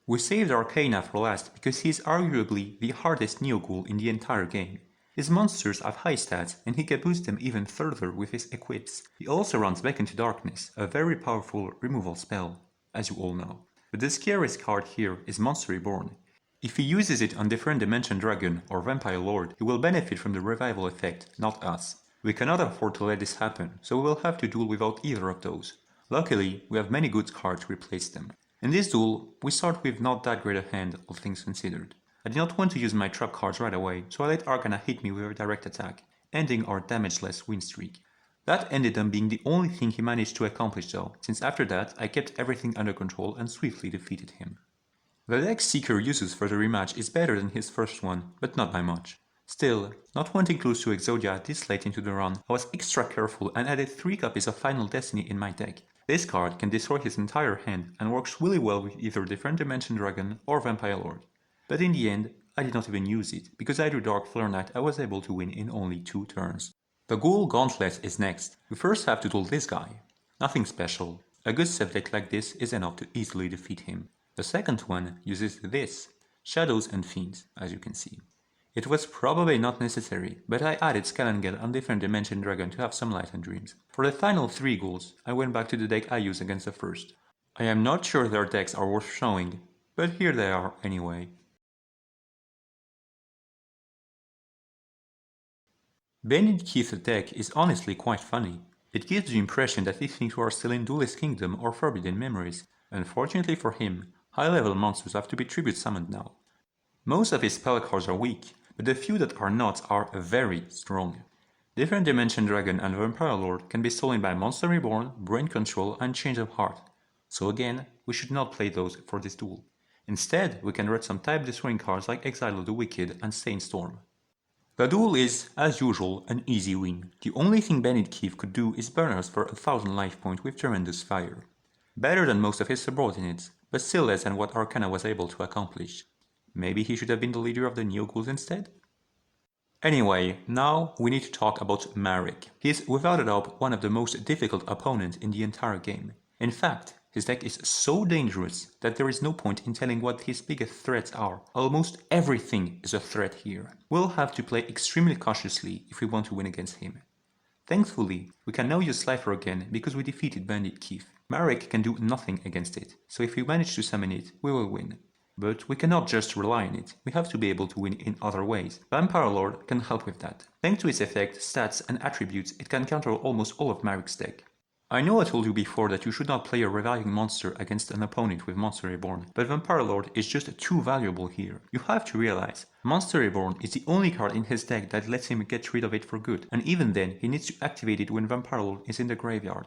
S1: We saved Arcana for last because he is arguably the hardest Neo-Ghoul in the entire game. His monsters have high stats and he can boost them even further with his equips. He also runs Back into Darkness, a very powerful removal spell, as you all know. But the scariest card here is Monster Reborn. If he uses it on Different Dimension Dragon or Vampire Lord, he will benefit from the revival effect, not us. We cannot afford to let this happen, so we will have to duel without either of those. Luckily, we have many good cards to replace them. In this duel, we start with not that great a hand, all things considered. I did not want to use my trap cards right away, so I let Arcana hit me with a direct attack, ending our damageless win streak. That ended up being the only thing he managed to accomplish though, since after that I kept everything under control and swiftly defeated him. The deck Seeker uses for the rematch is better than his first one, but not by much. Still, not wanting to lose to Exodia this late into the run, I was extra careful and added 3 copies of Final Destiny in my deck. This card can destroy his entire hand and works really well with either Different Dimension Dragon or Vampire Lord. But in the end, I did not even use it, because I drew Dark Flare Knight I was able to win in only 2 turns. The Ghoul Gauntlet is next. We first have to duel this guy. Nothing special. A good set deck like this is enough to easily defeat him. The second one uses this, Shadows and Fiends, as you can see. It was probably not necessary, but I added Skelengel and Different Dimension Dragon to have some light and dreams. For the final 3 goals, I went back to the deck I used against the first. I am not sure their decks are worth showing, but here they are anyway. Bended Keith's deck is honestly quite funny. It gives the impression that he thinks we are still in Duelist Kingdom or Forbidden Memories. Unfortunately for him, high-level monsters have to be tribute summoned now. Most of his spell cards are weak, but the few that are not are very strong. Different Dimension Dragon and Vampire Lord can be stolen by Monster Reborn, Brain Control, and Change of Heart. So again, we should not play those for this duel. Instead, we can read some type-destroying cards like Exile of the Wicked and Stainstorm. The duel is, as usual, an easy win. The only thing Bennett Keith could do is burn us for 1000 life points with Tremendous Fire. Better than most of his subordinates, but still less than what Arcana was able to accomplish. Maybe he should have been the leader of the Neo-Ghouls instead? Anyway, now we need to talk about Marek. He is without a doubt one of the most difficult opponents in the entire game. In fact, his deck is so dangerous that there is no point in telling what his biggest threats are. Almost everything is a threat here. We'll have to play extremely cautiously if we want to win against him. Thankfully, we can now use Slifer again because we defeated Bandit Keith. Marek can do nothing against it, so if we manage to summon it, we will win. But we cannot just rely on it, we have to be able to win in other ways. Vampire Lord can help with that. Thanks to its effect, stats and attributes, it can counter almost all of Marek's deck. I know I told you before that you should not play a reviving monster against an opponent with Monster Reborn, but Vampire Lord is just too valuable here. You have to realize, Monster Reborn is the only card in his deck that lets him get rid of it for good, and even then he needs to activate it when Vampire Lord is in the graveyard.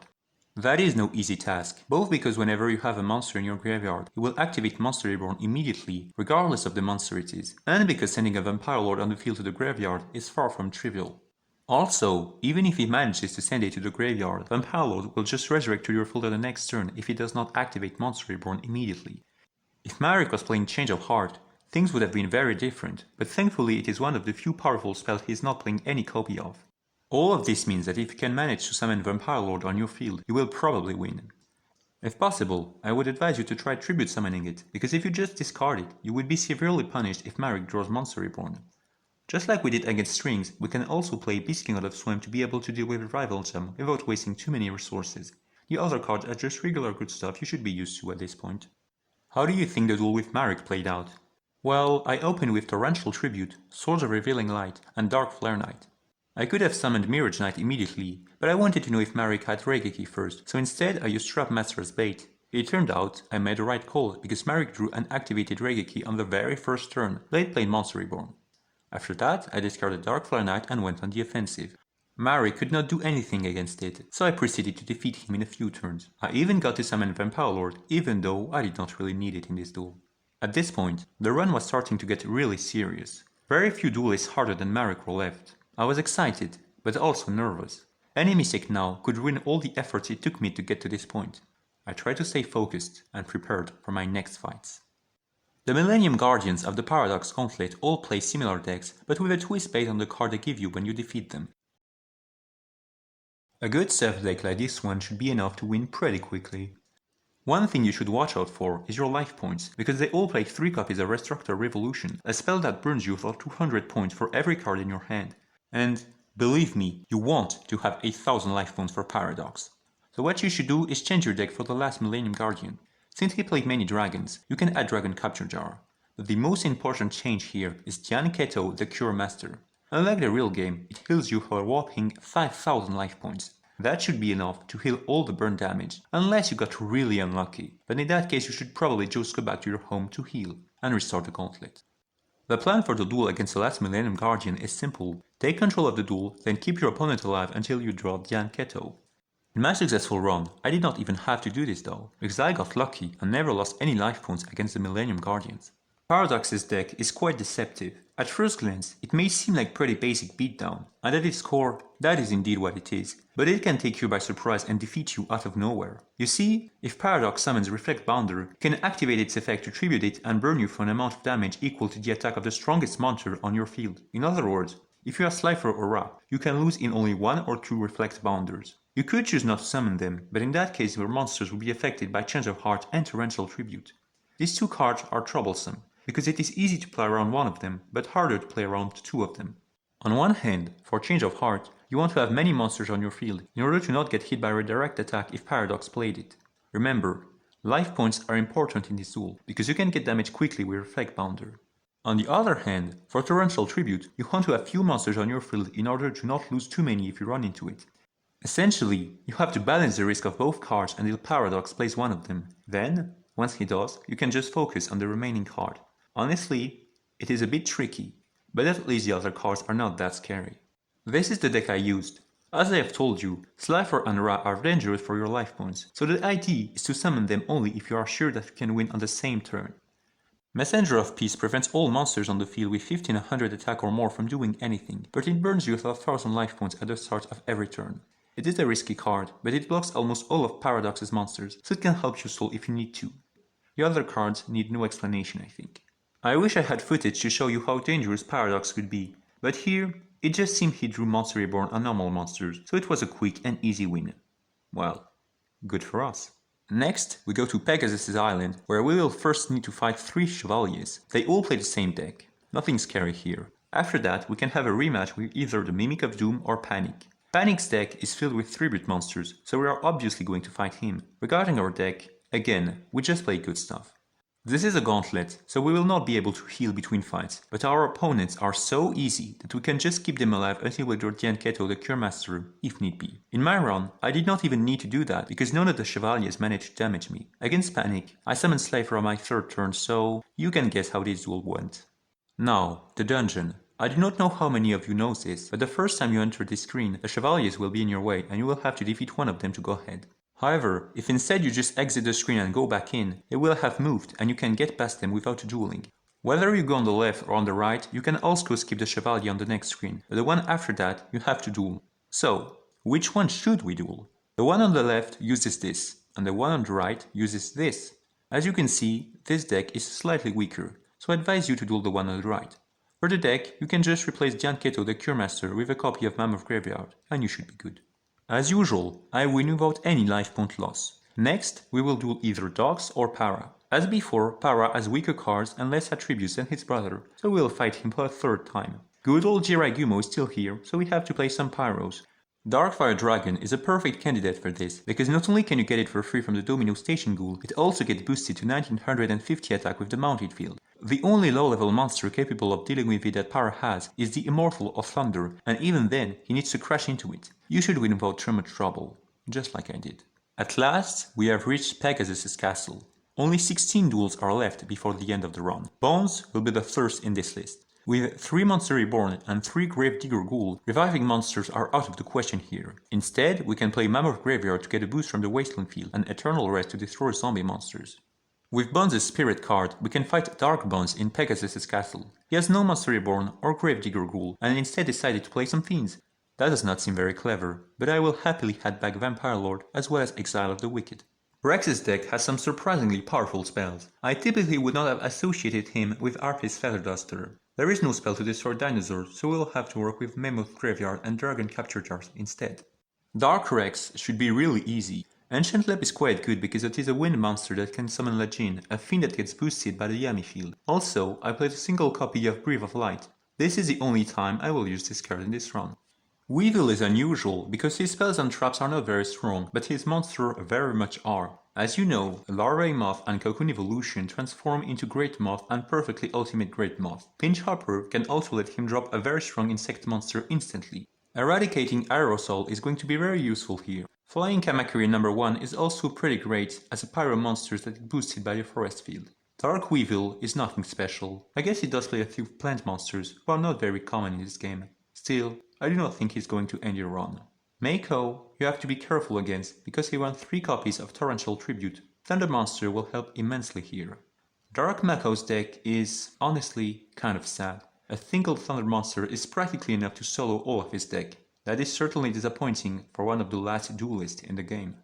S1: That is no easy task, both because whenever you have a monster in your graveyard, you will activate Monster Reborn immediately, regardless of the monster it is, and because sending a Vampire Lord on the field to the graveyard is far from trivial. Also, even if he manages to send it to the graveyard, Vampire Lord will just resurrect to your field on the next turn if he does not activate Monster Reborn immediately. If Marek was playing Change of Heart, things would have been very different, but thankfully it is one of the few powerful spells he is not playing any copy of. All of this means that if you can manage to summon Vampire Lord on your field, you will probably win. If possible, I would advise you to try tribute summoning it, because if you just discard it, you would be severely punished if Marek draws Monster Reborn. Just like we did against strings, we can also play Beast King out of Swim to be able to deal with Revival Gem without wasting too many resources. The other cards are just regular good stuff you should be used to at this point. How do you think the duel with Marek played out? Well, I opened with Torrential Tribute, Swords of Revealing Light, and Dark Flare Knight. I could have summoned Mirage Knight immediately, but I wanted to know if Marek had Reigeki first, so instead I used Trap Master as bait. It turned out I made the right call because Marek drew and activated Reigeki on the very first turn, late played Monster Reborn. After that, I discarded Dark Flare Knight and went on the offensive. Marek could not do anything against it, so I proceeded to defeat him in a few turns. I even got to summon Vampire Lord, even though I did not really need it in this duel. At this point, the run was starting to get really serious. Very few duelists harder than Marek were left. I was excited, but also nervous. Any mistake now could ruin all the efforts it took me to get to this point. I tried to stay focused and prepared for my next fights. The Millennium Guardians of the Paradox Gauntlet all play similar decks, but with a twist based on the card they give you when you defeat them. A good self deck like this one should be enough to win pretty quickly. One thing you should watch out for is your life points, because they all play 3 copies of Restructor Revolution, a spell that burns you for 200 points for every card in your hand. And, believe me, you want to have 8000 life points for Paradox. So what you should do is change your deck for the last Millennium Guardian. Since he played many dragons, you can add Dragon Capture Jar. But the most important change here is Dian Keto, the Cure Master. Unlike the real game, it heals you for a whopping 5000 life points. That should be enough to heal all the burn damage, unless you got really unlucky, but in that case you should probably just go back to your home to heal, and restart the gauntlet. The plan for the duel against the last Millennium Guardian is simple. Take control of the duel, then keep your opponent alive until you draw Dian Keto. In my successful run, I did not even have to do this though, because I got lucky and never lost any life points against the Millennium Guardians. Paradox's deck is quite deceptive. At first glance, it may seem like pretty basic beatdown, and at its core, that is indeed what it is, but it can take you by surprise and defeat you out of nowhere. You see, if Paradox summons Reflect Bounder, you can activate its effect to tribute it and burn you for an amount of damage equal to the attack of the strongest monster on your field. In other words, if you are Slifer or Ra, you can lose in only 1 or 2 Reflect Bounders. You could choose not to summon them, but in that case your monsters will be affected by Change of Heart and Torrential Tribute. These 2 cards are troublesome, because it is easy to play around one of them, but harder to play around two of them. On one hand, for change of heart, you want to have many monsters on your field in order to not get hit by a redirect attack if Paradox played it. Remember, life points are important in this duel, because you can get damage quickly with Reflect Bounder. On the other hand, for Torrential Tribute, you want to have few monsters on your field in order to not lose too many if you run into it. Essentially, you have to balance the risk of both cards until Paradox plays one of them. Then, once he does, you can just focus on the remaining card. Honestly, it is a bit tricky, but at least the other cards are not that scary. This is the deck I used. As I have told you, Slifer and Ra are dangerous for your life points, so the idea is to summon them only if you are sure that you can win on the same turn. Messenger of Peace prevents all monsters on the field with 1500 attack or more from doing anything, but it burns you with 1000 life points at the start of every turn. It is a risky card, but it blocks almost all of Paradox's monsters, so it can help you stall if you need to. The other cards need no explanation, I think. I wish I had footage to show you how dangerous Paradox could be, but here, it just seemed he drew Monster Reborn and normal monsters, so it was a quick and easy win. Well, good for us. Next, we go to Pegasus' island, where we will first need to fight 3 Chevaliers. They all play the same deck. Nothing scary here. After that, we can have a rematch with either the Mimic of Doom or Panic. Panic's deck is filled with tribute monsters, so we are obviously going to fight him. Regarding our deck, again, we just play good stuff. This is a gauntlet, so we will not be able to heal between fights, but our opponents are so easy that we can just keep them alive until we draw Dianketo the Cure Master, if need be. In my run, I did not even need to do that, because none of the Chevaliers managed to damage me. Against Panic, I summoned Slifer on my 3rd turn, so you can guess how this duel went. Now, the dungeon. I do not know how many of you know this, but the first time you enter this screen, the Chevaliers will be in your way and you will have to defeat one of them to go ahead. However, if instead you just exit the screen and go back in, they will have moved and you can get past them without dueling. Whether you go on the left or on the right, you can also skip the Chevalier on the next screen, but the one after that, you have to duel. So, which one should we duel? The one on the left uses this, and the one on the right uses this. As you can see, this deck is slightly weaker, so I advise you to duel the one on the right. For the deck, you can just replace Dianketo the Cure Master with a copy of Mammoth Graveyard, and you should be good. As usual, I win without any life point loss. Next, we will duel either Dogs or Para. As before, Para has weaker cards and less attributes than his brother, so we will fight him for a 3rd time. Good old Jiraigumo is still here, so we have to play some Pyros. Darkfire Dragon is a perfect candidate for this, because not only can you get it for free from the Domino Station Ghoul, it also gets boosted to 1950 attack with the Mounted Field. The only low-level monster capable of dealing with it that Para has is the Immortal of Thunder, and even then, he needs to crash into it. You should win without too much trouble, just like I did. At last, we have reached Pegasus' castle. Only 16 duels are left before the end of the run. Bones will be the first in this list. With 3 Monster Reborn and 3 Gravedigger Ghoul, reviving monsters are out of the question here. Instead, we can play Mammoth Graveyard to get a boost from the Wasteland Field and Eternal Rest to destroy zombie monsters. With Bones' Spirit card, we can fight Dark Bones in Pegasus' castle. He has no Monster Reborn or Gravedigger Ghoul and instead decided to play some Fiends. That does not seem very clever, but I will happily head back Vampire Lord as well as Exile of the Wicked. Rex's deck has some surprisingly powerful spells. I typically would not have associated him with Arthas Feather Duster. There is no spell to destroy dinosaurs, so we'll have to work with Mammoth Graveyard and Dragon Capture Jars instead. Dark Rex should be really easy. Ancient Lep is quite good because it is a wind monster that can summon Lajin, a fiend that gets boosted by the Yami field. Also, I played a single copy of Breath of Light. This is the only time I will use this card in this run. Weevil is unusual because his spells and traps are not very strong, but his monsters very much are. As you know, Larvae Moth and Cocoon Evolution transform into Great Moth and Perfectly Ultimate Great Moth. Pinch Hopper can also let him drop a very strong insect monster instantly. Eradicating Aerosol is going to be very useful here. Flying Kamakiri number 1 is also pretty great as a pyro monster that is boosted by the forest field. Dark Weevil is nothing special. I guess he does play a few plant monsters, who are not very common in this game. Still, I do not think he's going to end your run. Mako, you have to be careful against, because he won 3 copies of Torrential Tribute. Thunder Monster will help immensely here. Dark Mako's deck is, honestly, kind of sad. A single Thunder Monster is practically enough to solo all of his deck. That is certainly disappointing for one of the last duelists in the game.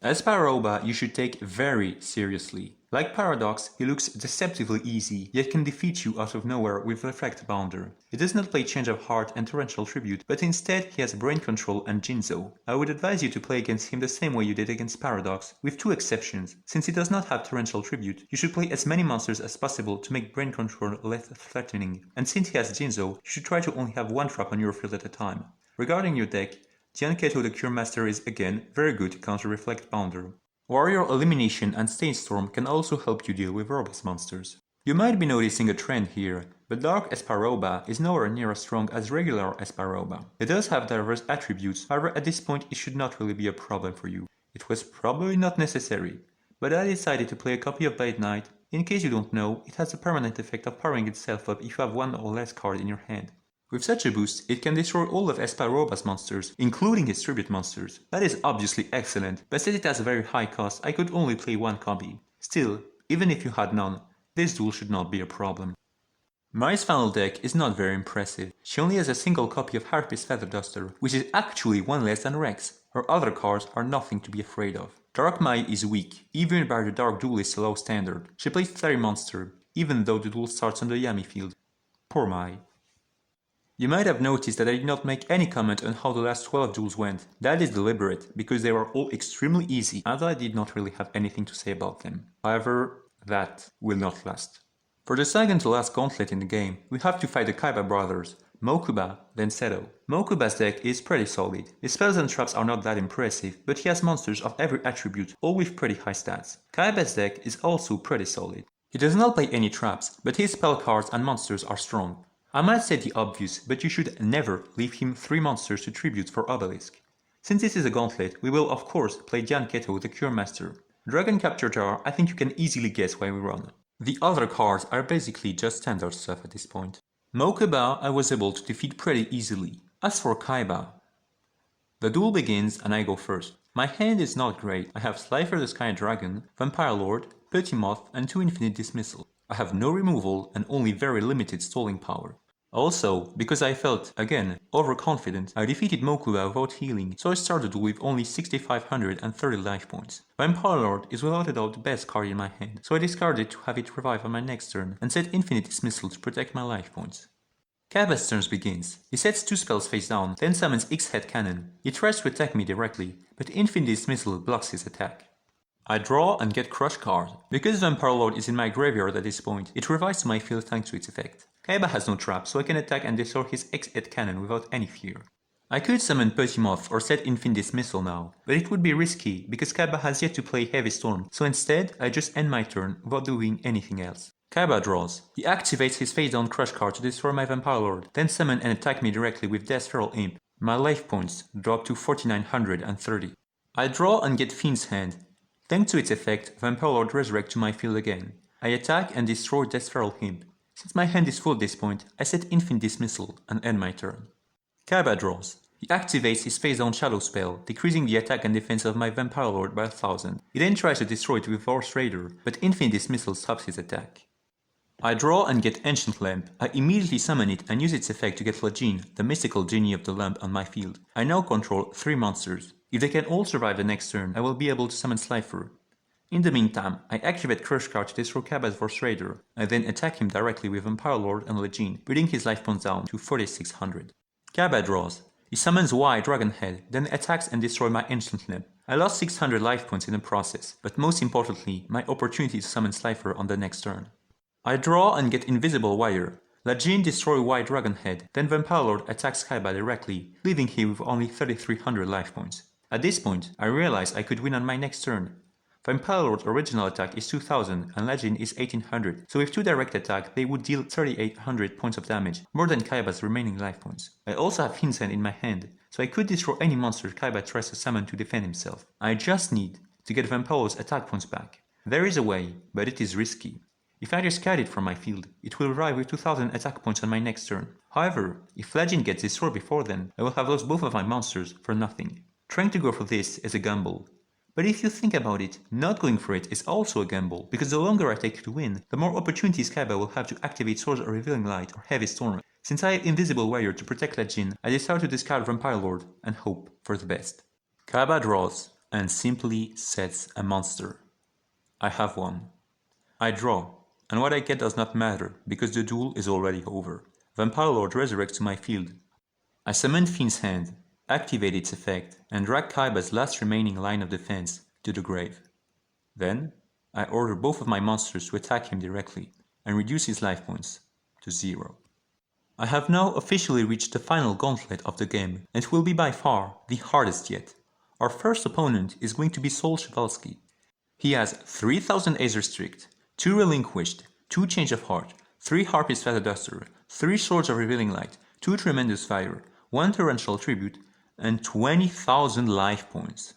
S1: Esparoba you should take very seriously. Like Paradox, he looks deceptively easy, yet can defeat you out of nowhere with Reflect Bounder. He does not play Change of Heart and Torrential Tribute, but instead he has Brain Control and Jinzo. I would advise you to play against him the same way you did against Paradox, with two exceptions. Since he does not have Torrential Tribute, you should play as many monsters as possible to make Brain Control less threatening, and since he has Jinzo, you should try to only have one trap on your field at a time. Regarding your deck, Gianketo the Cure Master is again very good to counter Reflect Bounder. Warrior Elimination and Stain Storm can also help you deal with robust monsters. You might be noticing a trend here, but Dark Esparoba is nowhere near as strong as regular Esparoba. It does have diverse attributes, however at this point it should not really be a problem for you. It was probably not necessary, but I decided to play a copy of Blade Knight. In case you don't know, it has a permanent effect of powering itself up if you have one or less card in your hand. With such a boost, it can destroy all of Esparoba's monsters, including his tribute monsters. That is obviously excellent, but since it has a very high cost, I could only play one copy. Still, even if you had none, this duel should not be a problem. Mai's final deck is not very impressive. She only has a single copy of Harpy's Feather Duster, which is actually one less than Rex. Her other cards are nothing to be afraid of. Dark Mai is weak, even by the Dark Duelist's low standard. She plays Fairy Monster, even though the duel starts on the Yami field. Poor Mai. You might have noticed that I did not make any comment on how the last 12 duels went. That is deliberate, because they were all extremely easy, and I did not really have anything to say about them. However, that will not last. For the second to last gauntlet in the game, we have to fight the Kaiba brothers, Mokuba, then Seto. Mokuba's deck is pretty solid. His spells and traps are not that impressive, but he has monsters of every attribute, all with pretty high stats. Kaiba's deck is also pretty solid. He does not play any traps, but his spell cards and monsters are strong. I might say the obvious, but you should never leave him 3 monsters to tribute for Obelisk. Since this is a gauntlet, we will of course play Gianketo the Cure Master. Dragon Capture Jar, I think you can easily guess why we run. The other cards are basically just standard stuff at this point. Mokuba I was able to defeat pretty easily. As for Kaiba, the duel begins and I go first. My hand is not great. I have Slifer the Sky Dragon, Vampire Lord, Petit Moth and 2 Infinite Dismissal. I have no removal and only very limited stalling power. Also, because I felt, again, overconfident, I defeated Mokuba without healing, so I started with only 6530 life points. Vampire Lord is without a doubt the best card in my hand, so I discarded to have it revive on my next turn and set Infinite Dismissal to protect my life points. Kaiba's turn begins. He sets 2 spells face down, then summons X-Head Cannon. He tries to attack me directly, but Infinite Dismissal blocks his attack. I draw and get Crush card. Because Vampire Lord is in my graveyard at this point, it revives my field thanks to its effect. Kaiba has no trap, so I can attack and destroy his X-Head Cannon without any fear. I could summon Petit Moth or set Infinite Dismissal now, but it would be risky because Kaiba has yet to play Heavy Storm, so instead I just end my turn without doing anything else. Kaiba draws. He activates his face down Crush card to destroy my Vampire Lord, then summon and attack me directly with Death Feral Imp. My life points drop to 4930. I draw and get Fiend's Hand. Thanks to its effect, Vampire Lord resurrects to my field again. I attack and destroy Death Feral Imp. Since my hand is full at this point, I set Infinite Dismissal and end my turn. Kaiba draws. He activates his face down Shadow spell, decreasing the attack and defense of my Vampire Lord by 1000. He then tries to destroy it with Force Raider, but Infinite Dismissal stops his attack. I draw and get Ancient Lamp. I immediately summon it and use its effect to get Lajin, the mystical genie of the lamp, on my field. I now control 3 monsters. If they can all survive the next turn, I will be able to summon Slifer. In the meantime, I activate Crush card to destroy Kaiba's Force Raider. I then attack him directly with Vampire Lord and Lajin, bringing his life points down to 4600. Kaiba draws. He summons Y Dragonhead, then attacks and destroys my Ancient Lamp. I lost 600 life points in the process, but most importantly, my opportunity to summon Slifer on the next turn. I draw and get Invisible Wire. Lajin destroys Y Dragonhead, then Vampire Lord attacks Kaiba directly, leaving him with only 3300 life points. At this point, I realize I could win on my next turn. Vampire Lord's original attack is 2000 and Lajin is 1800, so with 2 direct attacks they would deal 3800 points of damage, more than Kaiba's remaining life points. I also have Fiend's Hand in my hand, so I could destroy any monster Kaiba tries to summon to defend himself. I just need to get Vampire Lord's attack points back. There is a way, but it is risky. If I discard it from my field, it will arrive with 2000 attack points on my next turn. However, if Lajin gets destroyed before then, I will have lost both of my monsters for nothing. Trying to go for this is a gamble. But if you think about it, not going for it is also a gamble, because the longer I take to win, the more opportunities Kaiba will have to activate Swords of Revealing Light or Heavy Storm. Since I have Invisible Warrior to protect Lajin, I decide to discard Vampire Lord and hope for the best. Kaiba draws. and simply sets a monster. I have one. I draw, and what I get does not matter because the duel is already over. Vampire Lord resurrects to my field. I summon Fiend's Hand, activate its effect, and drag Kaiba's last remaining line of defense to the grave. Then, I order both of my monsters to attack him directly and reduce his life points to 0. I have now officially reached the final gauntlet of the game, and it will be by far the hardest yet. Our first opponent is going to be Sol Chevalsky. He has 3000 Aether Strict, 2 Relinquished, 2 Change of Heart, 3 Harpy's Feather Duster, 3 Swords of Revealing Light, 2 Tremendous Fire, 1 Torrential Tribute, and 20,000 life points.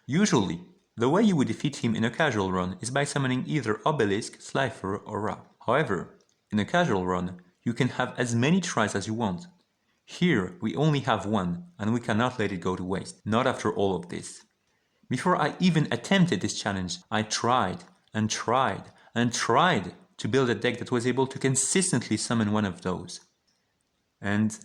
S1: Usually, the way you would defeat him in a casual run is by summoning either Obelisk, Slifer, or Ra. However, in a casual run, you can have as many tries as you want. Here, we only have one, and we cannot let it go to waste, not after all of this. Before I even attempted this challenge, I tried and tried and tried to build a deck that was able to consistently summon one of those. And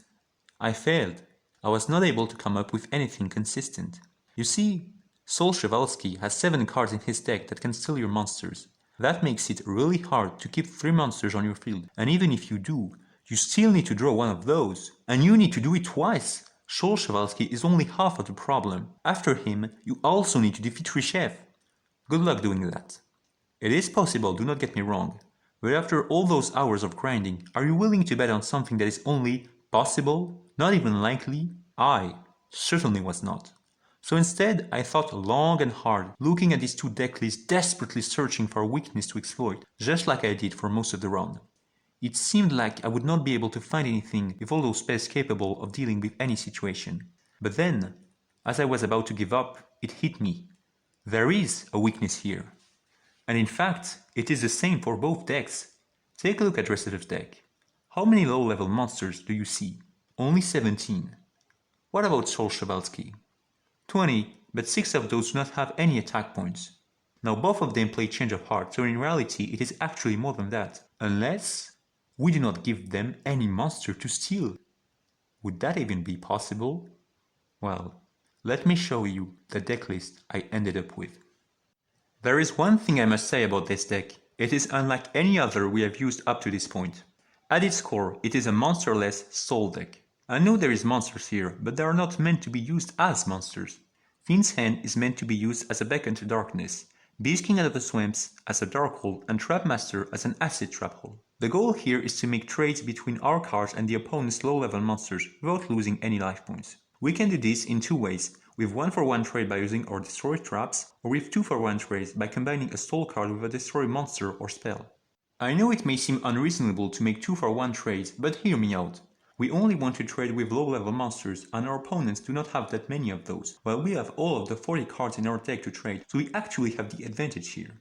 S1: I failed. I was not able to come up with anything consistent. You see, Sol Chevalsky has 7 cards in his deck that can steal your monsters. That makes it really hard to keep 3 monsters on your field, and even if you do, you still need to draw one of those. And you need to do it twice! Sol Chevalsky is only half of the problem. After him, you also need to defeat Reshef. Good luck doing that. It is possible, do not get me wrong, but after all those hours of grinding, are you willing to bet on something that is only possible, not even likely? I certainly was not. So instead, I thought long and hard, looking at these 2 deck lists, desperately searching for a weakness to exploit, just like I did for most of the run. It seemed like I would not be able to find anything with all those spells capable of dealing with any situation. But then, as I was about to give up, it hit me. There is a weakness here. And in fact, it is the same for both decks. Take a look at Reshef's deck. How many low-level monsters do you see? Only 17. What about Sol Chevalsky? 20, but 6 of those do not have any attack points. Now both of them play Change of Heart, so in reality it is actually more than that. Unless we do not give them any monster to steal. Would that even be possible? Well, let me show you the deck list I ended up with. There is one thing I must say about this deck. It is unlike any other we have used up to this point. At its core, it is a monsterless soul deck. I know there is monsters here, but they are not meant to be used as monsters. Fiend's Hand is meant to be used as a beacon to darkness, Beast King out of the Swamps as a dark hole, and Trapmaster as an acid trap hole. The goal here is to make trades between our cards and the opponent's low-level monsters without losing any life points. We can do this in 2 ways, with 1-for-1 trade by using our Destroy traps, or with 2-for-1 trades by combining a soul card with a Destroy monster or spell. I know it may seem unreasonable to make 2-for-1 trades, but hear me out. We only want to trade with low-level monsters, and our opponents do not have that many of those, while we have all of the 40 cards in our deck to trade, so we actually have the advantage here.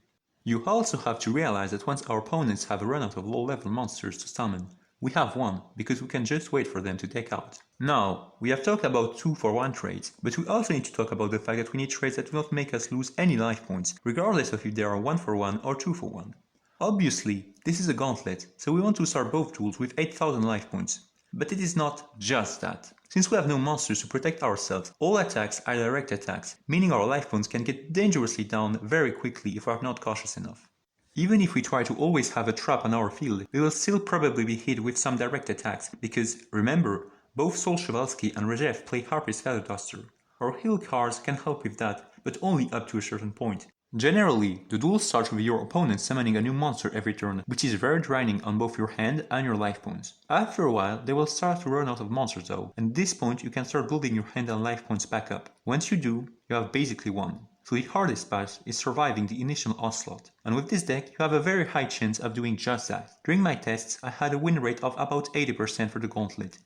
S1: You also have to realize that once our opponents have run out of low-level monsters to summon, we have one, because we can just wait for them to take out. Now, we have talked about 2-for-1 trades, but we also need to talk about the fact that we need trades that do not make us lose any life points, regardless of if they are 1-for-1 or 2-for-1. Obviously, this is a gauntlet, so we want to start both tools with 8000 life points. But it is not just that. Since we have no monsters to protect ourselves, all attacks are direct attacks, meaning our life points can get dangerously down very quickly if we are not cautious enough. Even if we try to always have a trap on our field, we will still probably be hit with some direct attacks, because, remember, both Sol Chevalsky and Reshef play Harpy's Feather Duster. Our heal cards can help with that, but only up to a certain point. Generally, the duel starts with your opponent summoning a new monster every turn, which is very draining on both your hand and your life points. After a while, they will start to run out of monsters though, and at this point you can start building your hand and life points back up. Once you do, you have basically won. So the hardest part is surviving the initial onslaught, and with this deck you have a very high chance of doing just that. During my tests, I had a win rate of about 80% for the gauntlet.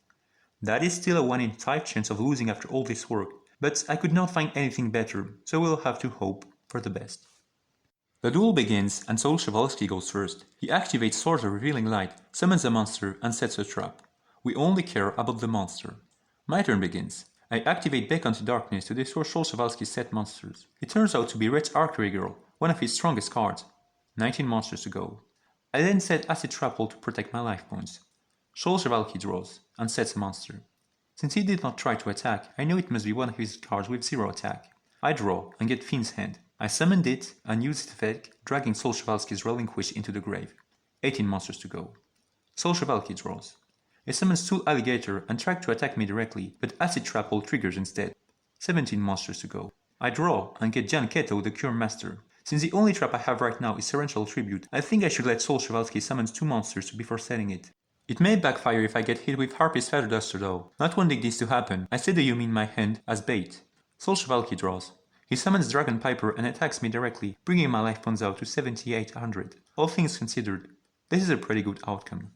S1: That is still a 1 in 5 chance of losing after all this work, but I could not find anything better, so we'll have to hope for the best. The duel begins and Sol Chevalsky goes first. He activates Swords of Revealing Light, summons a monster and sets a trap. We only care about the monster. My turn begins. I activate Beacon to Darkness to destroy Sol Chevalsky's set monsters. It turns out to be Red's Archery Girl, one of his strongest cards. 19 monsters to go. I then set Acid Trap Hole to protect my life points. Sol Chevalsky draws and sets a monster. Since he did not try to attack, I knew it must be one of his cards with 0 attack. I draw and get Fiend's Hand. I summoned it and used its effect, dragging Solshevalski's Relinquish into the grave. 18 monsters to go. Solshevalski draws. It summons Tool Alligator and tried to attack me directly, but Acid Trap Hole triggers instead. 17 monsters to go. I draw and get Jan Keto, the Cure Master. Since the only trap I have right now is Torrential Tribute, I think I should let Solshevalski summon 2 monsters before setting it. It may backfire if I get hit with Harpy's Feather Duster though. Not wanting this to happen, I set the Yumi in my hand as bait. Solshevalski draws. He summons Dragon Piper and attacks me directly, bringing my life points out to 7800. All things considered, this is a pretty good outcome.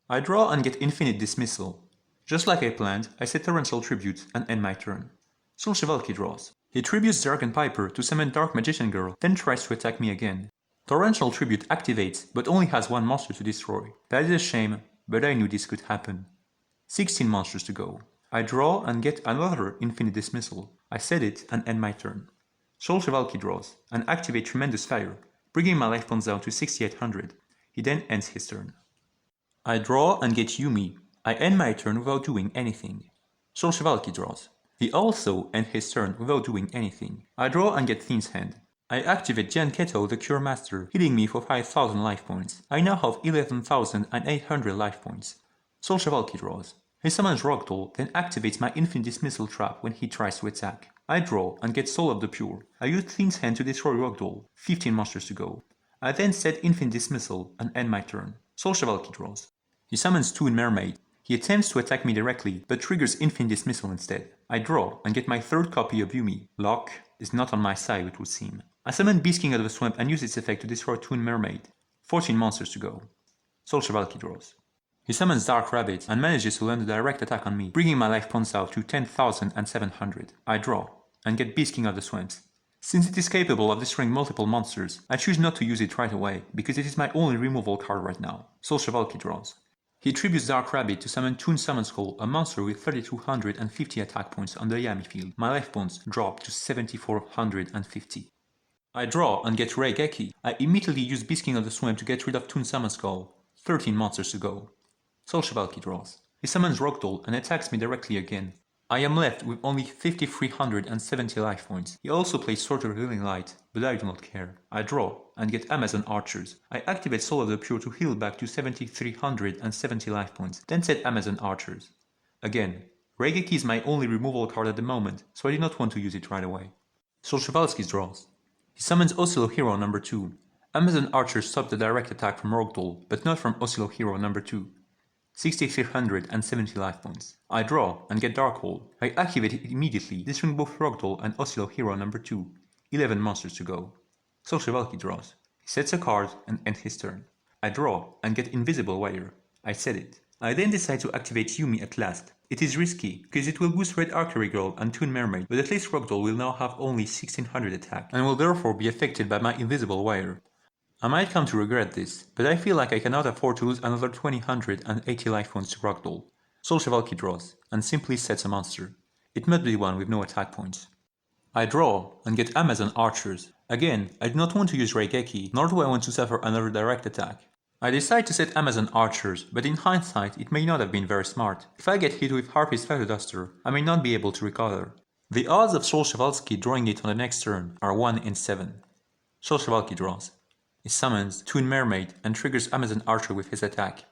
S1: I draw and get Infinite Dismissal. Just like I planned, I set Torrential Tribute and end my turn. Solshevalski draws. He tributes Dragon Piper to summon Dark Magician Girl, then tries to attack me again. Torrential Tribute activates, but only has 1 monster to destroy. That is a shame, but I knew this could happen. 16 monsters to go. I draw and get another Infinite Dismissal. I set it and end my turn. Solshevalski draws and activate Tremendous Fire, bringing my life points down to 6800. He then ends his turn. I draw and get Yumi. I end my turn without doing anything. Solshevalski draws. He also ends his turn without doing anything. I draw and get Fiend's Hand. I activate Jan Keto, the Cure Master, healing me for 5000 life points. I now have 11,800 life points. Solshevalski draws. He summons Rogdoll, then activates my Infinite Dismissal trap when he tries to attack. I draw and get Soul of the Pure. I use Fiend's Hand to destroy Rogdoll. 15 monsters to go. I then set Infinite Dismissal and end my turn. Solshevalski draws. He summons Toon Mermaid. He attempts to attack me directly, but triggers Infinite Dismissal instead. I draw and get my 3rd copy of Yumi. Luck is not on my side, it would seem. I summon Beast King out of the Swamp and use its effect to destroy Toon Mermaid. 14 monsters to go. Solshevalski draws. He summons Dark Rabbit and manages to land a direct attack on me, bringing my life points out to 10,700. I draw and get Beast King out of the Swamps. Since it is capable of destroying multiple monsters, I choose not to use it right away, because it is my only removal card right now. Solshevalski draws. He tributes Dark Rabbit to summon Toon Summon Skull, a monster with 3250 attack points on the Yami field. My life points drop to 7450. I draw and get Reigeki. I immediately use Beast King of the Swamp to get rid of Toon Summon Skull. 13 monsters to go. Solshevalski draws. He summons Rogdoll and attacks me directly again. I am left with only 5370 life points. He also plays Sword of Healing Light, but I do not care. I draw and get Amazon Archers. I activate Soul of the Pure to heal back to 7370 life points, then set Amazon Archers. Again, Reigeki is my only removal card at the moment, so I did not want to use it right away. Solshevalski draws. He summons Osilo Hero number 2. Amazon Archers stop the direct attack from Rogdoll, but not from Osilo Hero number 2. 6370 life points. I draw and get Dark Hole. I activate it immediately, destroying both Rogdoll and Osilo Hero number 2. 11 monsters to go. Solshevalski draws. He sets a card and ends his turn. I draw and get Invisible Wire. I set it. I then decide to activate Yumi at last. It is risky, because it will boost Red Archery Girl and Toon Mermaid, but at least Rogdoll will now have only 1600 attack, and will therefore be affected by my Invisible Wire. I might come to regret this, but I feel like I cannot afford to lose another 2080 life points to Rogdoll. Solshevalski draws, and simply sets a monster. It must be one with no attack points. I draw, and get Amazon Archers. Again, I do not want to use Reigeki, nor do I want to suffer another direct attack. I decide to set Amazon Archers, but in hindsight it may not have been very smart. If I get hit with Harpy's Feather Duster, I may not be able to recover. The odds of Solshevalski drawing it on the next turn are 1 in 7. Solshevalski draws. He summons Toon Mermaid and triggers Amazon Archer with his attack.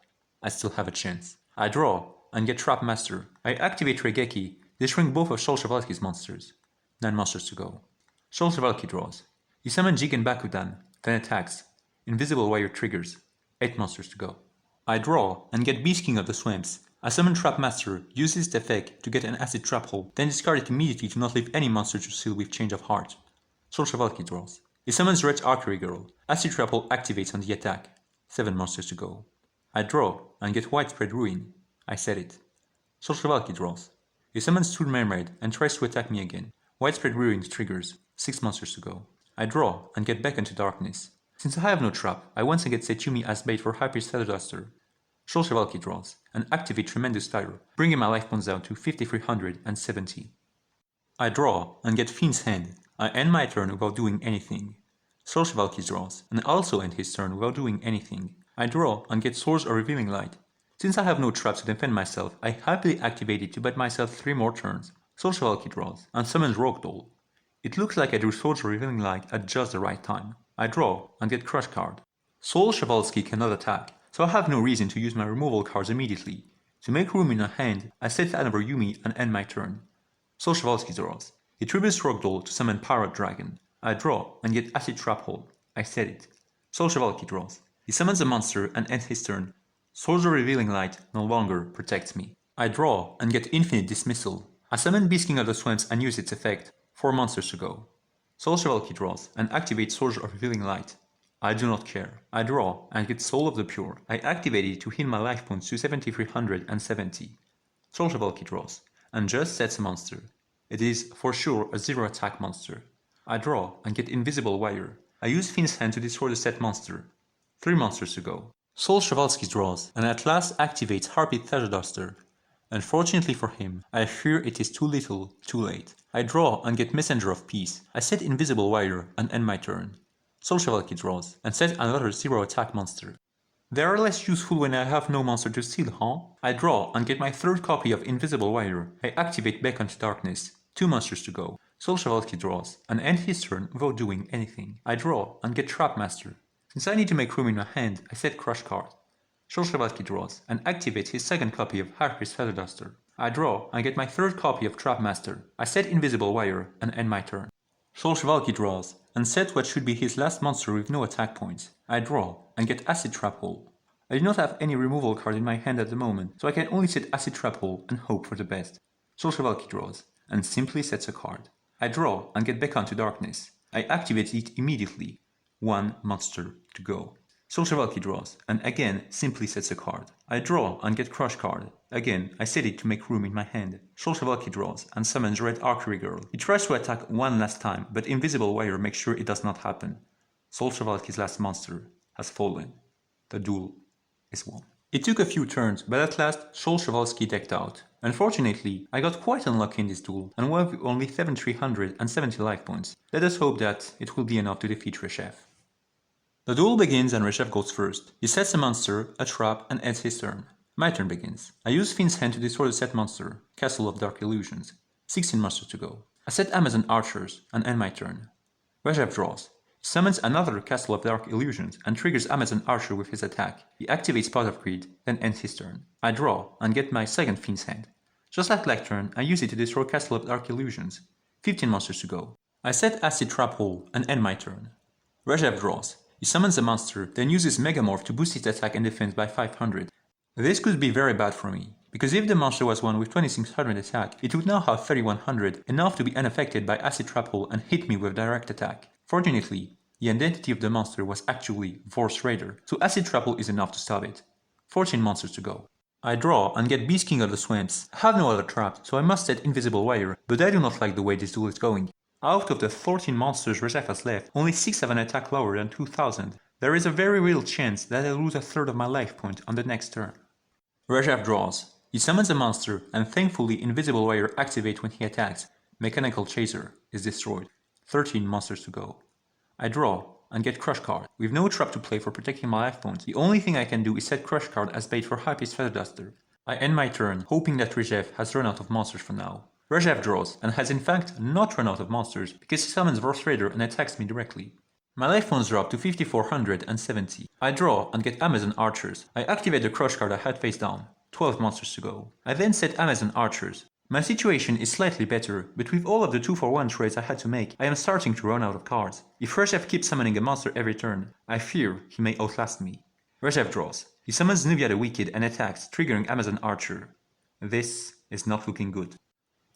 S1: I still have a chance. I draw and get Trap Master. I activate Reigeki, destroying both of Solshevalski's monsters. 9 monsters to go. Solshevalski draws. He summons Jigen Bakudan, then attacks. Invisible Wire triggers. 8 monsters to go. I draw and get Beast King of the Swamps. I summon Trap Master, uses the effect to get an Acid Trap Hole, then discard it immediately to not leave any monster to seal with Change of Heart. Solshevalski draws. He summons Red Archery Girl. Acid Trap Hole activates on the attack. 7 monsters to go. I draw and get Widespread Ruin. I set it. Solshevalski draws. He summons Toon Mermaid and tries to attack me again. Widespread Ruin triggers. 6 monsters to go. I draw and get Beckon to Darkness. Since I have no trap, I once again set Yumi as bait for Hyper's Feather Duster. Solshevalski draws and activate Tremendous Fire, bringing my life points down to 5370. I draw and get Fiend's Hand. I end my turn without doing anything. Solshevalski draws, and also end his turn without doing anything. I draw and get Swords of Revealing Light. Since I have no traps to defend myself, I happily activate it to bet myself 3 more turns. Solshevalski draws, and summons Rogdoll. It looks like I drew Soldier Revealing Light at just the right time. I draw and get Crush card. Sol Chevalsky cannot attack, so I have no reason to use my removal cards immediately. To make room in my hand, I set another Yumi and end my turn. Sol Chevalsky draws. He tributes Rogdoll to summon Pirate Dragon. I draw and get Acid Trap Hole. I set it. Sol Chevalsky draws. He summons a monster and ends his turn. Soldier Revealing Light no longer protects me. I draw and get Infinite Dismissal. I summon Beast King of the Swamps and use its effect 4 monsters ago. Sol Chevalsky draws and activates Soldier of Revealing Light. I do not care. I draw and get Soul of the Pure. I activate it to heal my life points to 7370. Sol Chevalsky draws and just sets a monster. It is for sure a 0 attack monster. I draw and get Invisible Wire. I use Fiend's Hand to destroy the set monster. 3 monsters to go. Sol Chevalsky draws and at last activates Harpy Pleasure Duster. Unfortunately for him, I fear it is too little, too late. I draw and get Messenger of Peace. I set Invisible Wire and end my turn. Sol Chevalsky draws and set another 0 attack monster. They are less useful when I have no monster to steal, huh? I draw and get my 3rd copy of Invisible Wire. I activate Beckon to Darkness. 2 monsters to go. Sol Chevalsky draws and end his turn without doing anything. I draw and get Trap Master. Since I need to make room in my hand, I set Crush card. Sol Chevalsky draws and activates his 2nd copy of Harpy's Feather Duster. I draw and get my 3rd copy of Trap Master. I set Invisible Wire and end my turn. Sol Chevalsky draws and set what should be his last monster with no attack points. I draw and get Acid Trap Hole. I do not have any removal card in my hand at the moment, so I can only set Acid Trap Hole and hope for the best. Sol Chevalsky draws and simply sets a card. I draw and get Beckon to Darkness. I activate it immediately. 1 monster to go. Sol Chevalsky draws and again simply sets a card. I draw and get Crush card. Again, I set it to make room in my hand. Sol Chevalsky draws and summons Red Archery Girl. He tries to attack one last time, but Invisible Wire makes sure it does not happen. Sol Chevalsky's last monster has fallen. The duel is won. It took a few turns, but at last Sol Chevalsky decked out. Unfortunately, I got quite unlucky in this duel and won with only 7,370 life points. Let us hope that it will be enough to defeat Reshef. The duel begins and Reshef goes first. He sets a monster, a trap, and ends his turn. My turn begins. I use Fiend's Hand to destroy the set monster, Castle of Dark Illusions. 16 monsters to go. I set Amazon Archers and end my turn. Reshef draws. He summons another Castle of Dark Illusions and triggers Amazon Archer with his attack. He activates Pot of Greed, then ends his turn. I draw and get my 2nd Fiend's Hand. Just like last turn, I use it to destroy Castle of Dark Illusions. 15 monsters to go. I set Acid Trap Hole and end my turn. Reshef draws. He summons a monster, then uses Megamorph to boost its attack and defense by 500. This could be very bad for me, because if the monster was one with 2600 attack, it would now have 3100, enough to be unaffected by Acid Trap Hole and hit me with direct attack. Fortunately, the identity of the monster was actually Force Raider, so Acid Trap Hole is enough to stop it. 14 monsters to go. I draw and get Beast King of the Swamps. I have no other trap, so I must set Invisible Wire, but I do not like the way this duel is going. Out of the 14 monsters Reshef has left, only 6 have an attack lower than 2000. There is a very real chance that I lose a third of my life point on the next turn. Reshef draws. He summons a monster, and thankfully Invisible Wire activates when he attacks. Mechanical Chaser is destroyed. 13 monsters to go. I draw and get Crush card. With no trap to play for protecting my life points, the only thing I can do is set Crush card as bait for Hype's Feather Duster. I end my turn, hoping that Reshef has run out of monsters for now. Reshef draws, and has in fact not run out of monsters, because he summons Force Raider and attacks me directly. My life points drop to 5470. I draw and get Amazon Archers. I activate the Crush card I had face down. 12 monsters to go. I then set Amazon Archers. My situation is slightly better, but with all of the 2-for-1 trades I had to make, I am starting to run out of cards. If Reshef keeps summoning a monster every turn, I fear he may outlast me. Reshef draws. He summons Nubia the Wicked and attacks, triggering Amazon Archer. This is not looking good.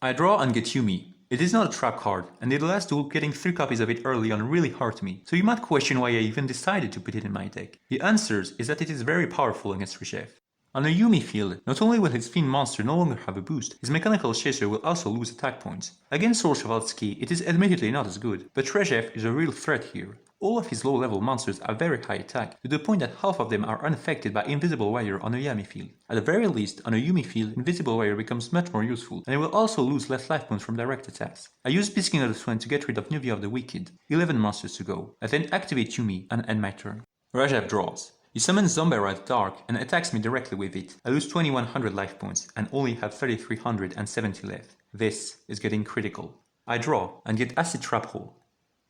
S1: I draw and get Yumi. It is not a trap card, and in the last duel getting 3 copies of it early on really hurt me, so you might question why I even decided to put it in my deck. The answer is that it is very powerful against Reshef. On a Yumi field, not only will his Fiend monster no longer have a boost, his Mechanical Chaser will also lose attack points. Against Sol Chevalsky, it is admittedly not as good, but Reshef is a real threat here. All of his low-level monsters have very high attack, to the point that half of them are unaffected by Invisible Wire on a Yami field. At the very least, on a Yumi field, Invisible Wire becomes much more useful, and it will also lose less life points from direct attacks. I use Beast King of the Swamp to get rid of Nubia of the Wicked, 11 monsters to go. I then activate Yumi and end my turn. Reshef draws. He summons Zombie Dark and attacks me directly with it. I lose 2100 life points and only have 3370 left. This is getting critical. I draw and get Acid Trap Hole.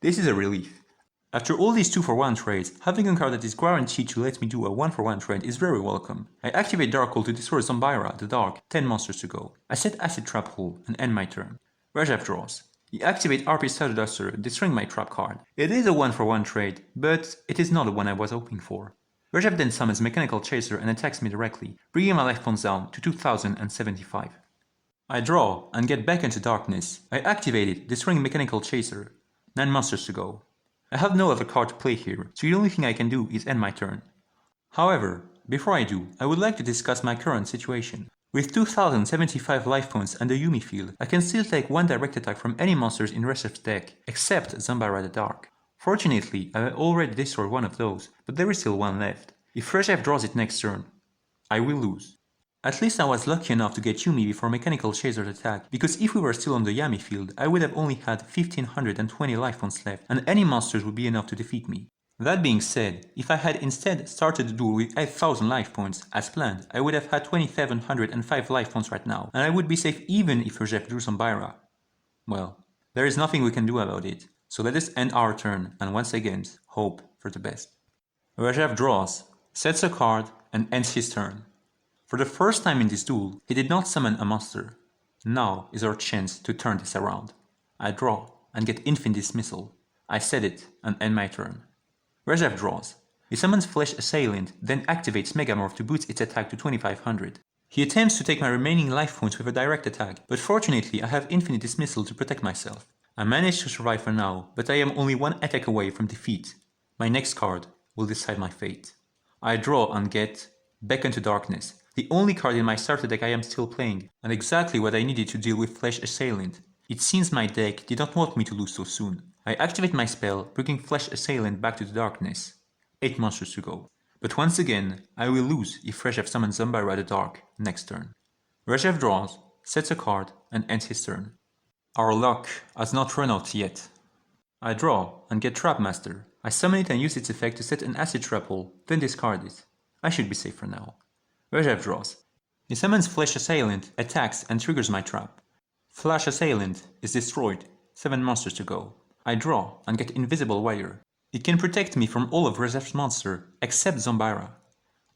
S1: This is a relief. After all these 2-for-1 trades, having a card that is guaranteed to let me do a 1-for-1 trade is very welcome. I activate Dark Hole to destroy Zombira, the Dark, 10 monsters to go. I set Acid Trap Hole and end my turn. Reshef draws. He activates RP Shadow Duster, destroying my trap card. It is a 1-for-1 trade, but it is not the one I was hoping for. Reshef then summons Mechanical Chaser and attacks me directly, bringing my life points down to 2075. I draw and get back into darkness. I activate it, destroying Mechanical Chaser. 9 monsters to go. I have no other card to play here, so the only thing I can do is end my turn. However, before I do, I would like to discuss my current situation. With 2075 life points and the Yumi field, I can still take one direct attack from any monsters in Reshef's deck, except Zombira the Dark. Fortunately, I already destroyed one of those, but there is still one left. If Reshef draws it next turn, I will lose. At least I was lucky enough to get Yumi before Mechanical Chaser's attack, because if we were still on the Yami field, I would have only had 1520 life points left, and any monsters would be enough to defeat me. That being said, if I had instead started the duel with 8000 life points, as planned, I would have had 2705 life points right now, and I would be safe even if Reshef drew Zombira. Well, there is nothing we can do about it, so let us end our turn and once again hope for the best. Reshef draws, sets a card, and ends his turn. For the first time in this duel, he did not summon a monster. Now is our chance to turn this around. I draw and get Infinite Dismissal. I set it and end my turn. Reshef draws. He summons Flesh Assailant, then activates Megamorph to boost its attack to 2500. He attempts to take my remaining life points with a direct attack, but fortunately I have Infinite Dismissal to protect myself. I managed to survive for now, but I am only one attack away from defeat. My next card will decide my fate. I draw and get Beckon to Darkness, the only card in my starter deck I am still playing, and exactly what I needed to deal with Flesh Assailant. It seems my deck did not want me to lose so soon. I activate my spell, bringing Flesh Assailant back to the darkness. 8 monsters to go. But once again, I will lose if Reshef summons Zombira the Dark next turn. Reshef draws, sets a card, and ends his turn. Our luck has not run out yet. I draw and get Trapmaster. I summon it and use its effect to set an Acid Trap Hole, then discard it. I should be safe for now. Reshef draws. He summons Flesh Assailant, attacks, and triggers my trap. Flesh Assailant is destroyed. 7 monsters to go. I draw and get Invisible Wire. It can protect me from all of Reshef's monsters, except Zombira.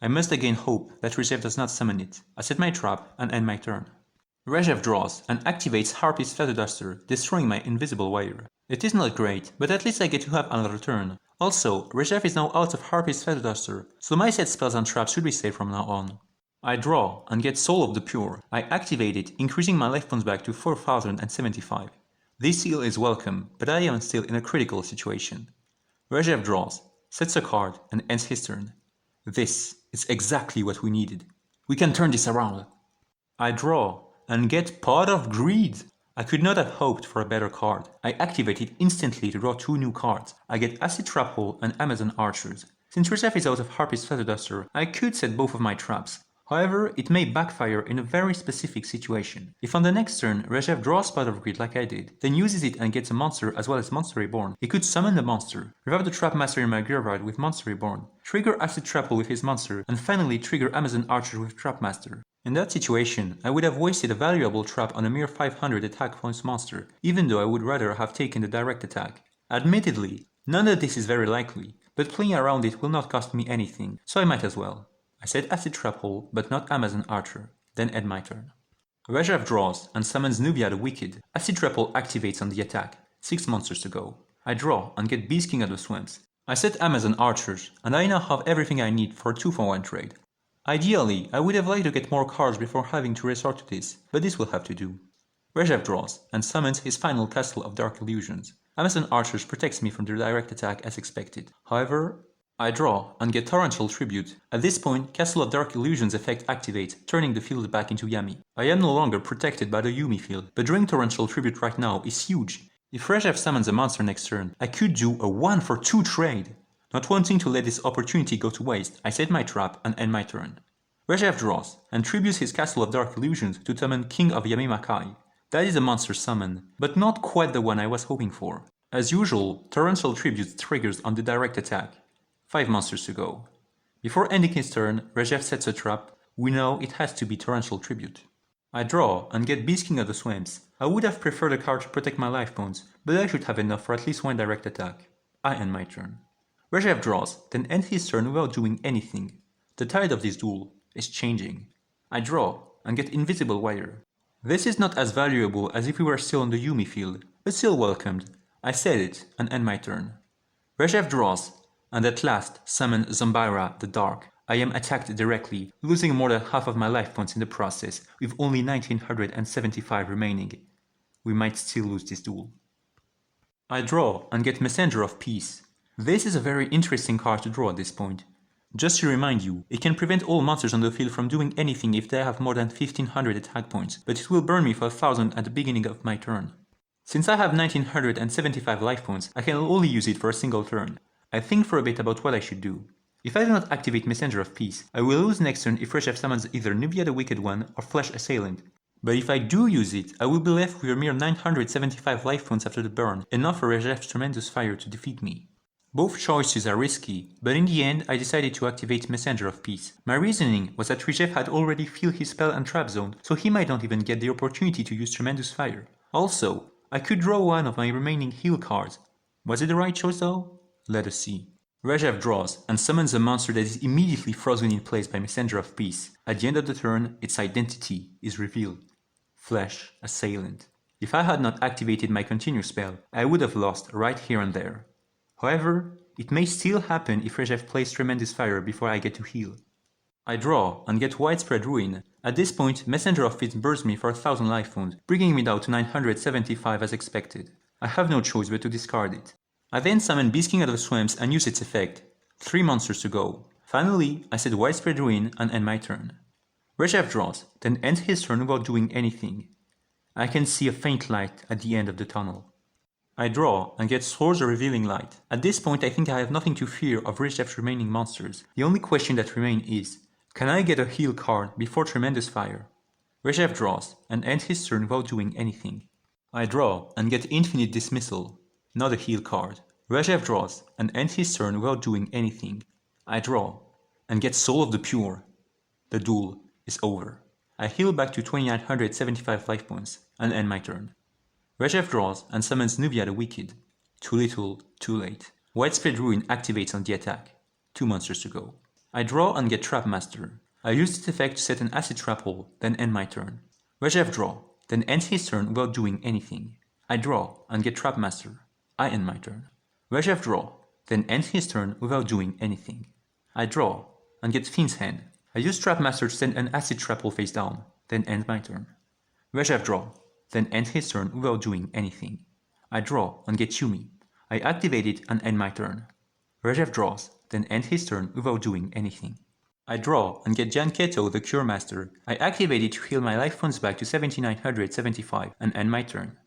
S1: I must again hope that Reshef does not summon it. I set my trap and end my turn. Reshef draws and activates Harpy's Feather Duster, destroying my Invisible Wire. It is not great, but at least I get to have another turn. Also, Reshef is now out of Harpy's Feather Duster, so my set spells and traps should be safe from now on. I draw and get Soul of the Pure. I activate it, increasing my life points back to 4075. This seal is welcome, but I am still in a critical situation. Reshef draws, sets a card, and ends his turn. This is exactly what we needed. We can turn this around. I draw and get Pot of Greed. I could not have hoped for a better card. I activate it instantly to draw 2 new cards. I get Acid Trap Hole and Amazon Archers. Since Reshef is out of Harpy's Feather Duster, I could set both of my traps. However, it may backfire in a very specific situation. If on the next turn Reshef draws Pot of Greed like I did, then uses it and gets a monster as well as Monster Reborn, he could summon the monster, revive the Trap Master in my graveyard with Monster Reborn, trigger Acid Trap Hole with his monster, and finally trigger Amazon Archer with Trap Master. In that situation, I would have wasted a valuable trap on a mere 500 attack points monster, even though I would rather have taken the direct attack. Admittedly, none of this is very likely, but playing around it will not cost me anything, so I might as well. I set Acid Trap Hole, but not Amazon Archer, then end my turn. Reshef draws and summons Nubia the Wicked. Acid Trap Hole activates on the attack. 6 monsters to go. I draw and get Beast King of the Swamps. I set Amazon Archers, and I now have everything I need for a 2-for-1 trade. Ideally, I would have liked to get more cards before having to resort to this, but this will have to do. Reshef draws and summons his final Castle of Dark Illusions. Amazon Archers protects me from the direct attack as expected. However, I draw and get Torrential Tribute. At this point, Castle of Dark Illusions effect activates, turning the field back into Yami. I am no longer protected by the Yumi field, but drawing Torrential Tribute right now is huge. If Reshef summons a monster next turn, I could do a 1-for-2 trade. Not wanting to let this opportunity go to waste, I set my trap and end my turn. Reshef draws and tributes his Castle of Dark Illusions to summon King of Yamimakai. That is a monster summon, but not quite the one I was hoping for. As usual, Torrential Tribute triggers on the direct attack. 5 monsters to go. Before ending his turn, Reshef sets a trap. We know it has to be Torrential Tribute. I draw and get Beast King of the Swamps. I would have preferred a card to protect my life points, but I should have enough for at least one direct attack. I end my turn. Reshef draws, then ends his turn without doing anything. The tide of this duel is changing. I draw and get Invisible Wire. This is not as valuable as if we were still on the Yuumi field, but still welcomed. I set it and end my turn. Reshef draws, and at last summon Zombira the Dark. I am attacked directly, losing more than half of my life points in the process, with only 1975 remaining. We might still lose this duel. I draw and get Messenger of Peace. This is a very interesting card to draw at this point. Just to remind you, it can prevent all monsters on the field from doing anything if they have more than 1500 attack points, but it will burn me for 1000 at the beginning of my turn. Since I have 1975 life points, I can only use it for a single turn. I think for a bit about what I should do. If I do not activate Messenger of Peace, I will lose next turn if Reshef summons either Nubia the Wicked One or Flesh Assailant. But if I do use it, I will be left with a mere 975 life points after the burn, enough for Reshef's Tremendous Fire to defeat me. Both choices are risky, but in the end I decided to activate Messenger of Peace. My reasoning was that Reshef had already filled his spell and trap zone, so he might not even get the opportunity to use Tremendous Fire. Also, I could draw one of my remaining heal cards. Was it the right choice though? Let us see. Reshef draws and summons a monster that is immediately frozen in place by Messenger of Peace. At the end of the turn, its identity is revealed. Flesh Assailant. If I had not activated my Continue spell, I would have lost right here and there. However, it may still happen if Reshef plays Tremendous Fire before I get to heal. I draw and get Widespread Ruin. At this point, Messenger of Peace bursts me for 1000 life points, bringing me down to 975 as expected. I have no choice but to discard it. I then summon Beast King out of the Swamps and use its effect. 3 monsters to go. Finally, I set Widespread Ruin and end my turn. Reshef draws, then ends his turn without doing anything. I can see a faint light at the end of the tunnel. I draw and get Swords of Revealing Light. At this point I think I have nothing to fear of Reshef's remaining monsters. The only question that remains is, can I get a heal card before Tremendous Fire? Reshef draws and ends his turn without doing anything. I draw and get Infinite Dismissal. Not a heal card. Reshef draws and ends his turn without doing anything. I draw and get Soul of the Pure. The duel is over. I heal back to 2975 life points and end my turn. Reshef draws and summons Nubia the Wicked. Too little, too late. Widespread Ruin activates on the attack. 2 monsters to go. I draw and get Trap Master. I use this effect to set an acid trap hole, then end my turn. Reshef draw, then ends his turn without doing anything. I draw and get Trap Master. I end my turn. Reshef draw, then ends his turn without doing anything. I draw and get Fiend's Hand. I use Trap Master to send an acid trap hole face down, then end my turn. Reshef draw, then end his turn without doing anything. I draw and get Yuumi. I activate it and end my turn. Reshef draws, then end his turn without doing anything. I draw and get Janketo the Cure Master. I activate it to heal my life points back to 7975 and end my turn.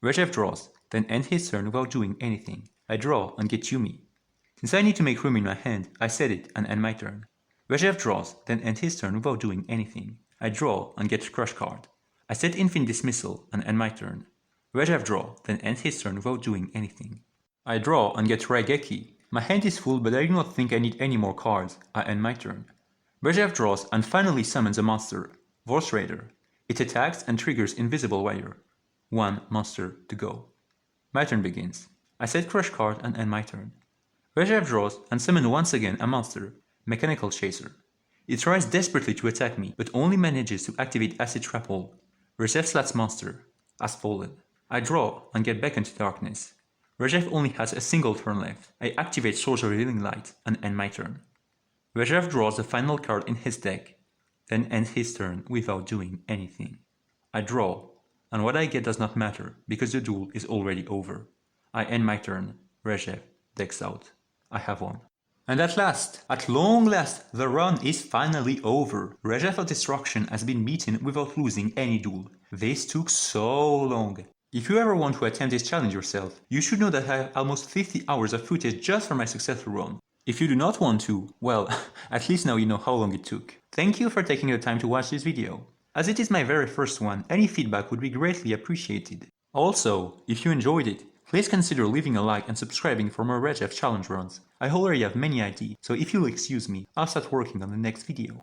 S1: Reshef draws, then end his turn without doing anything. I draw and get Yuumi. Since I need to make room in my hand, I set it and end my turn. Reshef draws, then end his turn without doing anything. I draw and get Crush card. I set Infinite Dismissal and end my turn. Reshef draw, then end his turn without doing anything. I draw and get Raigeki. My hand is full, but I do not think I need any more cards. I end my turn. Reshef draws and finally summons a monster, Vorse Raider. It attacks and triggers Invisible Wire. 1 monster to go. My turn begins. I set Crush card and end my turn. Reshef draws and summons once again a monster, Mechanical Chaser. It tries desperately to attack me, but only manages to activate Acid Trap Hole. Reshef's last monster has fallen. I draw and get back into darkness. Reshef only has a single turn left. I activate Swords of Revealing Light and end my turn. Reshef draws the final card in his deck, then ends his turn without doing anything. I draw, and what I get does not matter because the duel is already over. I end my turn. Reshef decks out. I have won. And at long last, the run is finally over. Reshef of Destruction has been beaten without losing any duel. This took so long. If you ever want to attempt this challenge yourself, you should know that I have almost 50 hours of footage just for my successful run. If you do not want to, well, at least now you know how long it took. Thank you for taking the time to watch this video. As it is my very first one, any feedback would be greatly appreciated. Also, if you enjoyed it, please consider leaving a like and subscribing for more Reshef challenge runs. I already have many ideas, so if you'll excuse me, I'll start working on the next video.